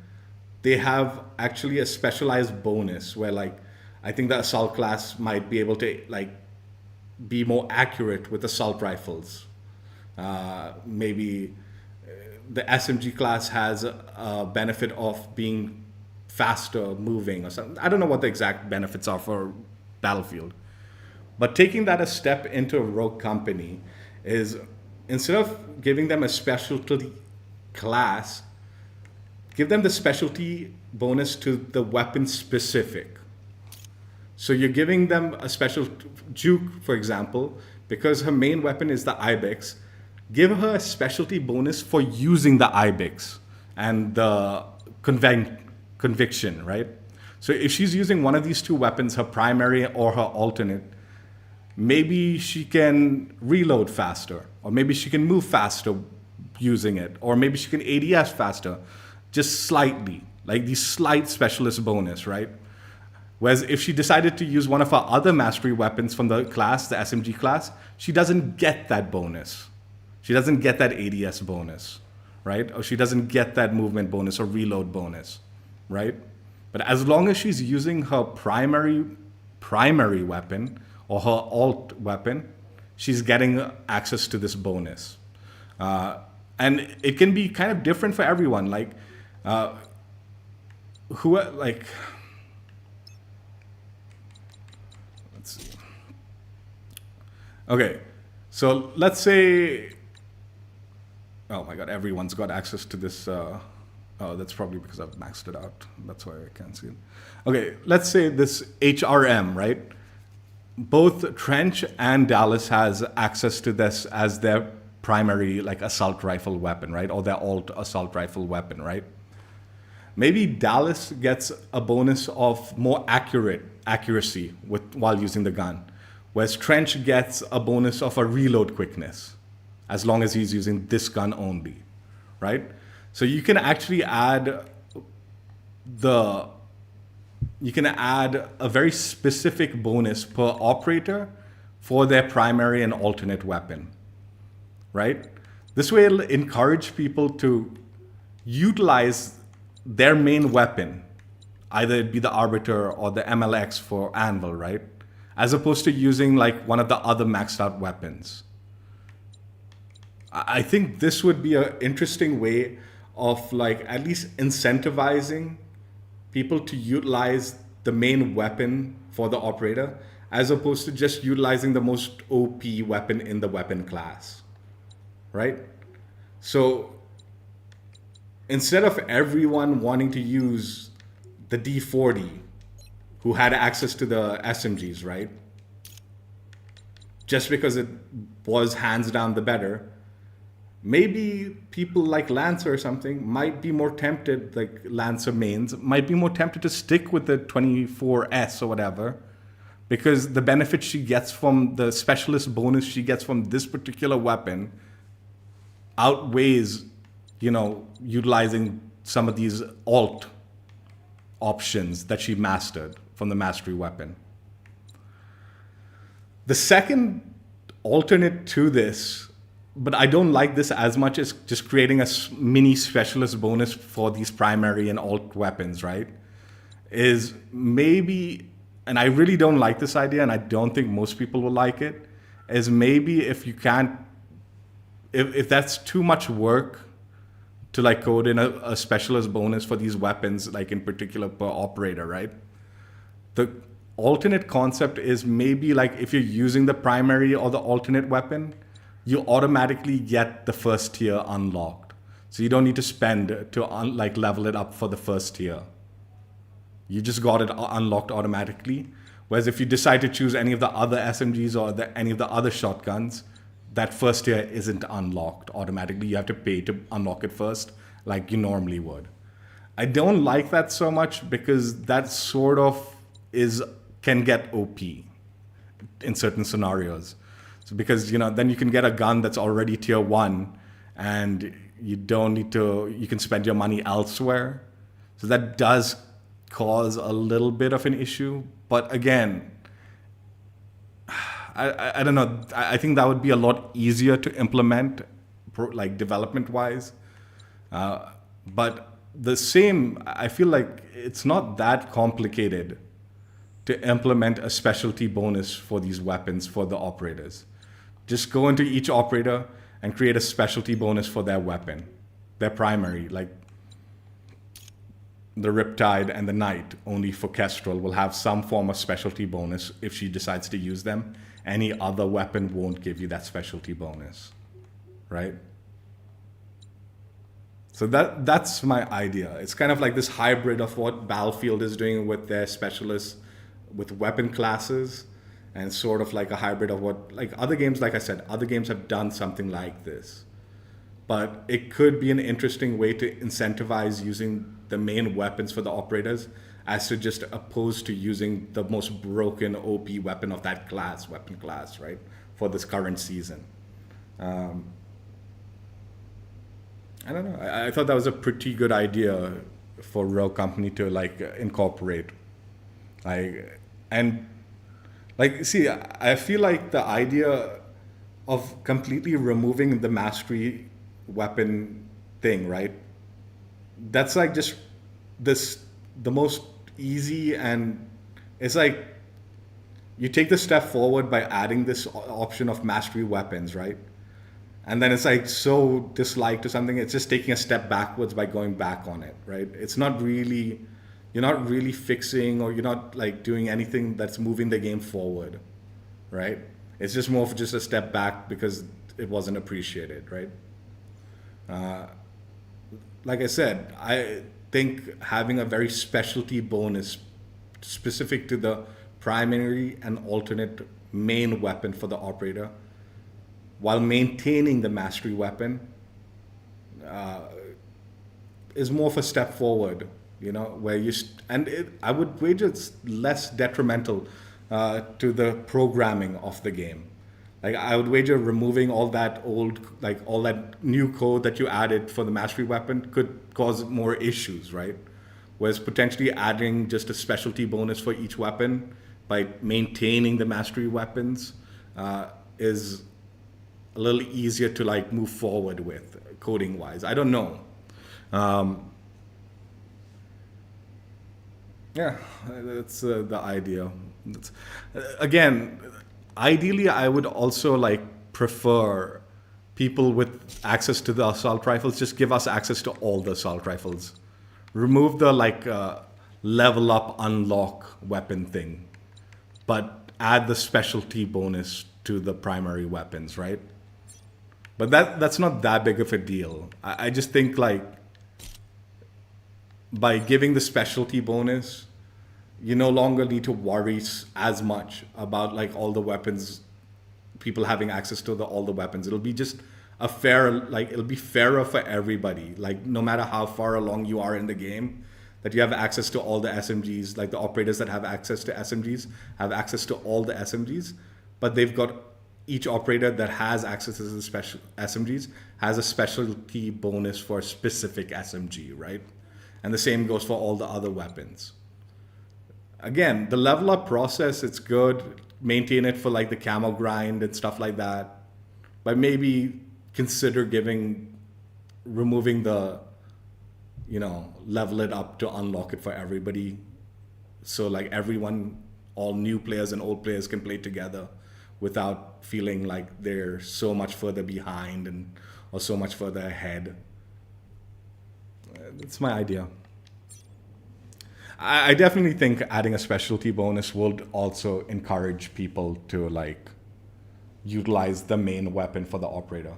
they have actually a specialized bonus where like, I think the assault class might be able to like be more accurate with assault rifles. Maybe the SMG class has a benefit of being faster moving or something. I don't know what the exact benefits are for Battlefield. But taking that a step into a Rogue Company is, instead of giving them a specialty class, give them the specialty bonus to the weapon specific. So you're giving them a special, Juke, for example, because her main weapon is the Ibex, give her a specialty bonus for using the Ibex and the conviction, right? So if she's using one of these two weapons, her primary or her alternate, maybe she can reload faster, or maybe she can move faster using it, or maybe she can ADS faster, just slightly, like the slight specialist bonus, right? Whereas if she decided to use one of her other mastery weapons from the class, the SMG class, she doesn't get that bonus. She doesn't get that ADS bonus, right? Or she doesn't get that movement bonus or reload bonus, right? But as long as she's using her primary weapon or her alt weapon, she's getting access to this bonus. And it can be kind of different for everyone. Like, let's see. Okay, so let's say, oh my God, everyone's got access to this. Oh, that's probably because I've maxed it out. That's why I can't see it. Okay, let's say this HRM, right? Both Trench and Dallas has access to this as their primary like assault rifle weapon, right? Or their alt assault rifle weapon, right? Maybe Dallas gets a bonus of more accuracy while using the gun, whereas Trench gets a bonus of a reload quickness, as long as he's using this gun only, right? So you can actually add a very specific bonus per operator for their primary and alternate weapon, right? This way it'll encourage people to utilize their main weapon, either it be the Arbiter or the MLX for Anvil, right? As opposed to using like one of the other maxed out weapons. I think this would be an interesting way of like at least incentivizing people to utilize the main weapon for the operator, as opposed to just utilizing the most OP weapon in the weapon class. right? So instead of everyone wanting to use the D40 who had access to the SMGs, right? Just because it was hands down the better, maybe people like Lancer or something might be more tempted, like Lancer mains, might be more tempted to stick with the 24S or whatever, because the benefit she gets from the specialist bonus she gets from this particular weapon outweighs, utilizing some of these alt options that she mastered from the mastery weapon. The second alternate to this, but I don't like this as much as just creating a mini specialist bonus for these primary and alt weapons, right? Is maybe, and I really don't like this idea, and I don't think most people will like it, is maybe if you can't, if that's too much work to like code in a specialist bonus for these weapons, like in particular per operator, right? The alternate concept is maybe like if you're using the primary or the alternate weapon, you automatically get the first tier unlocked. So you don't need to spend to level it up for the first tier. You just got it unlocked automatically. Whereas if you decide to choose any of the other SMGs or any of the other shotguns, that first tier isn't unlocked automatically. You have to pay to unlock it first, like you normally would. I don't like that so much because that sort of can get OP in certain scenarios. So because then you can get a gun that's already tier 1 and you don't need to, you can spend your money elsewhere. So that does cause a little bit of an issue. But again, I don't know. I think that would be a lot easier to implement, like development wise. But the same, I feel like it's not that complicated to implement a specialty bonus for these weapons for the operators. Just go into each operator and create a specialty bonus for their weapon, their primary, like the Riptide and the Knight, only for Kestrel, will have some form of specialty bonus if she decides to use them. Any other weapon won't give you that specialty bonus, right? So that's my idea. It's kind of like this hybrid of what Battlefield is doing with their specialists, with weapon classes, and sort of like a hybrid of what, like other games, like I said, other games have done something like this. But it could be an interesting way to incentivize using the main weapons for the operators as to just opposed to using the most broken OP weapon of that class, weapon class, right? For this current season. I don't know. I thought that was a pretty good idea for Rogue Company to like incorporate. See, I feel like the idea of completely removing the mastery weapon thing, right? That's like just the most easy, and it's like you take the step forward by adding this option of mastery weapons, right? And then it's like so disliked to something, it's just taking a step backwards by going back on it, right? It's not really, you're not really fixing, or you're not like doing anything that's moving the game forward, right? It's just more of just a step back because it wasn't appreciated, right? Like I said, I think having a very specialty bonus specific to the primary and alternate main weapon for the operator, while maintaining the mastery weapon, is more of a step forward, where I would wager it's less detrimental to the programming of the game. Like I would wager removing all that all that new code that you added for the mastery weapon could cause more issues, right? Whereas potentially adding just a specialty bonus for each weapon by maintaining the mastery weapons is a little easier to like move forward with coding wise. I don't know. Yeah, that's the idea. Again, ideally, I would also like prefer people with access to the assault rifles. Just give us access to all the assault rifles. Remove the level up unlock weapon thing, but add the specialty bonus to the primary weapons, right? But that's not that big of a deal. I just think like by giving the specialty bonus, you no longer need to worry as much about like all the weapons, people having access to all the weapons. It'll be just a fair, like it'll be fairer for everybody. Like no matter how far along you are in the game, that you have access to all the SMGs. Like the operators that have access to SMGs have access to all the SMGs, but they've got each operator that has access to the special SMGs has a specialty bonus for a specific SMG, right? And the same goes for all the other weapons. Again, the level up process, it's good. Maintain it for like the camo grind and stuff like that. But maybe consider removing the, level it up to unlock it for everybody. So like everyone, all new players and old players can play together without feeling like they're so much further behind or so much further ahead. That's my idea. I definitely think adding a specialty bonus would also encourage people to like utilize the main weapon for the operator.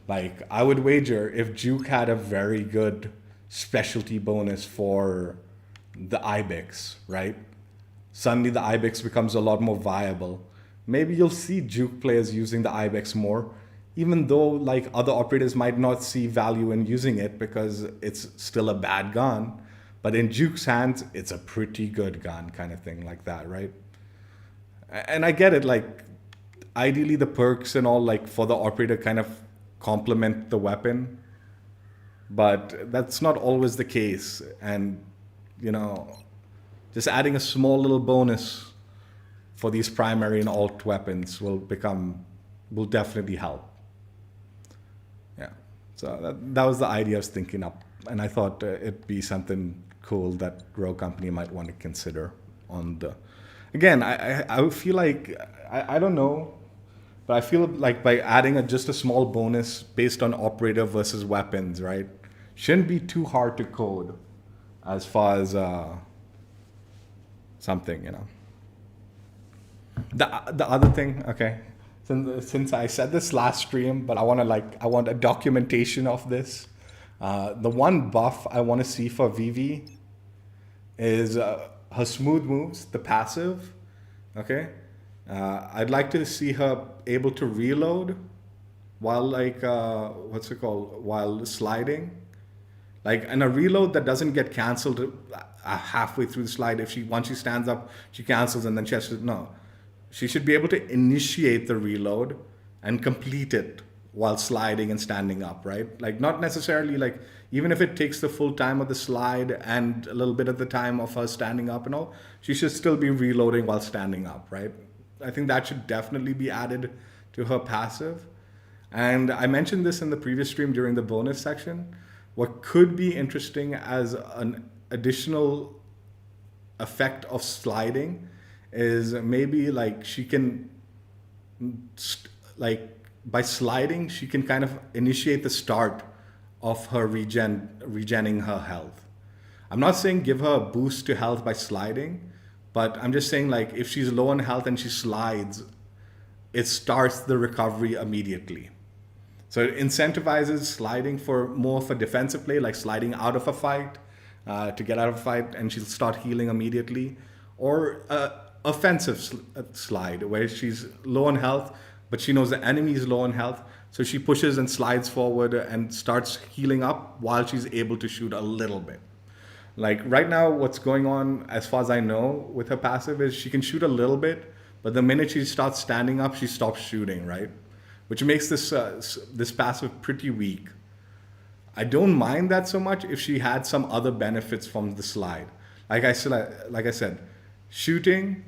Like I would wager if Juke had a very good specialty bonus for the Ibex, right? Suddenly the Ibex becomes a lot more viable. Maybe you'll see Juke players using the Ibex more, even though like other operators might not see value in using it because it's still a bad gun. But in Juke's hands, it's a pretty good gun kind of thing like that, right? And I get it, like ideally the perks and all like for the operator kind of complement the weapon, but that's not always the case. And, just adding a small little bonus for these primary and alt weapons will definitely help. Yeah, so that was the idea I was thinking up. And I thought it'd be something cool that Rogue Company might want to consider on the. Again, I feel like I don't know, but I feel like by adding just a small bonus based on operator versus weapons, right, shouldn't be too hard to code, as far as something, The other thing, okay, since I said this last stream, but I want a documentation of this. The one buff I want to see for ViVi is her smooth moves, the passive. Okay, I'd like to see her able to reload while while sliding, like, and a reload that doesn't get canceled halfway through the slide. Once she stands up, she cancels and then she has to no. She should be able to initiate the reload and complete it while sliding and standing up, right? Like not necessarily like, even if it takes the full time of the slide and a little bit of the time of her standing up and all, she should still be reloading while standing up, right? I think that should definitely be added to her passive. And I mentioned this in the previous stream during the bonus section. What could be interesting as an additional effect of sliding is maybe like she can by sliding, she can kind of initiate the start of her regenning her health. I'm not saying give her a boost to health by sliding, but I'm just saying like if she's low on health and she slides, it starts the recovery immediately. So it incentivizes sliding for more of a defensive play, like sliding out of a fight to get out of a fight and she'll start healing immediately, or offensive slide where she's low on health, but she knows the enemy is low on health, so she pushes and slides forward and starts healing up while she's able to shoot a little bit. Like right now, what's going on, as far as I know, with her passive is she can shoot a little bit, but the minute she starts standing up, she stops shooting, right? Which makes this passive pretty weak. I don't mind that so much if she had some other benefits from the slide. Like I said, shooting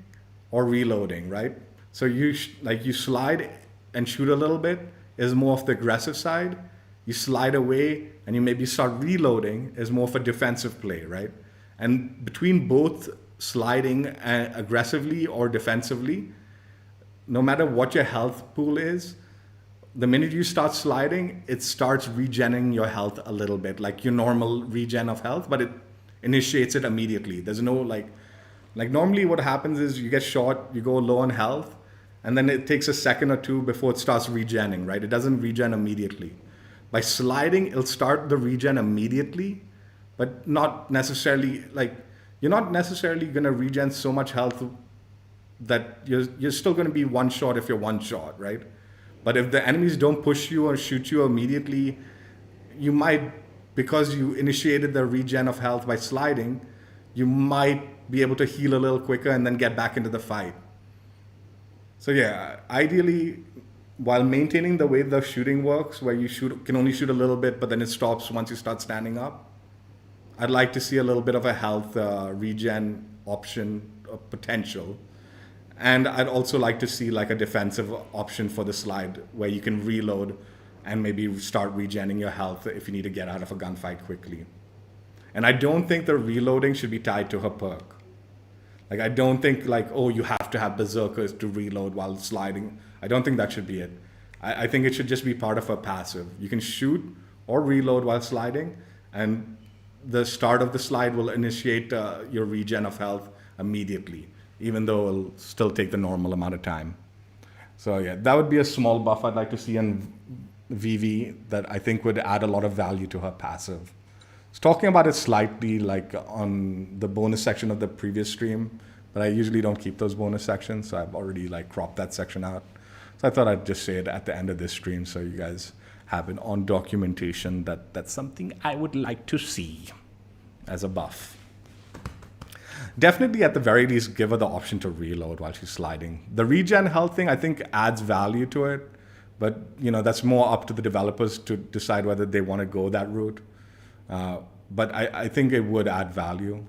or reloading, right? So you slide and shoot a little bit is more of the aggressive side. You slide away and you maybe start reloading is more of a defensive play, right? And between both sliding aggressively or defensively, no matter what your health pool is, the minute you start sliding, it starts regenning your health a little bit, like your normal regen of health, but it initiates it immediately. There's no like normally what happens is you get shot, you go low on health, and then it takes a second or two before it starts regenning, right? It doesn't regen immediately. By sliding, it'll start the regen immediately, but not necessarily, like, you're not necessarily going to regen so much health that you're still going to be one shot if you're one shot, right? But if the enemies don't push you or shoot you immediately, you might, because you initiated the regen of health by sliding, you might be able to heal a little quicker and then get back into the fight. So yeah, ideally, while maintaining the way the shooting works, where you can only shoot a little bit, but then it stops once you start standing up, I'd like to see a little bit of a health regen option potential. And I'd also like to see like a defensive option for the slide where you can reload and maybe start regenning your health if you need to get out of a gunfight quickly. And I don't think the reloading should be tied to her perk. Like, I don't think like, oh, you have to have berserkers to reload while sliding. I don't think that should be it. I think it should just be part of her passive. You can shoot or reload while sliding, and the start of the slide will initiate your regen of health immediately, even though it'll still take the normal amount of time. So yeah, that would be a small buff I'd like to see in ViVi that I think would add a lot of value to her passive. I was talking about it slightly like on the bonus section of the previous stream, but I usually don't keep those bonus sections, so I've already like cropped that section out. So I thought I'd just say it at the end of this stream so you guys have it on documentation that that's something I would like to see as a buff. Definitely, at the very least, give her the option to reload while she's sliding. The regen health thing, I think, adds value to it, but you know that's more up to the developers to decide whether they want to go that route. But I think it would add value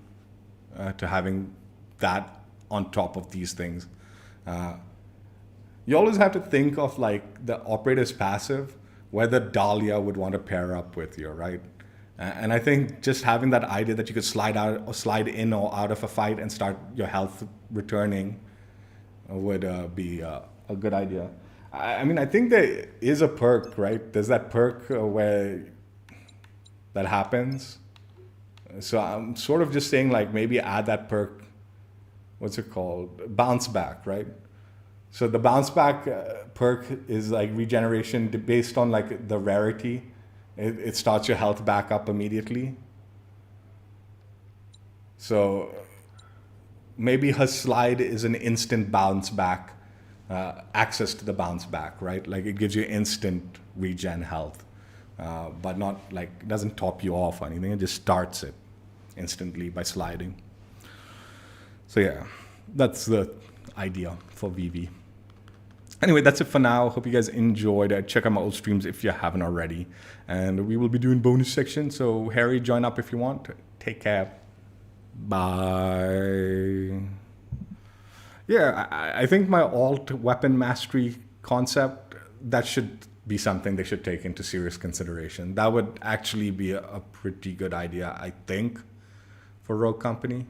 to having that on top of these things. You always have to think of like the operator's passive, whether Dahlia would want to pair up with you, right? And I think just having that idea that you could slide out or slide in or out of a fight and start your health returning would be a good idea. I mean, I think there is a perk, right? There's that perk where that happens. So I'm sort of just saying like maybe add that perk, what's it called? Bounce back, right? So the bounce back perk is like regeneration based on like the rarity. It starts your health back up immediately. So maybe her slide is an instant bounce back, access to the bounce back, right? Like it gives you instant regen health, but not like, it doesn't top you off or anything. It just starts it instantly by sliding. So yeah, that's the idea for ViVi. Anyway, that's it for now. Hope you guys enjoyed. Check out my old streams if you haven't already. And we will be doing bonus section. So Harry, join up if you want. Take care. Bye. Yeah, I think my alt weapon mastery concept, that should be something they should take into serious consideration. That would actually be a pretty good idea, I think, for Rogue Company.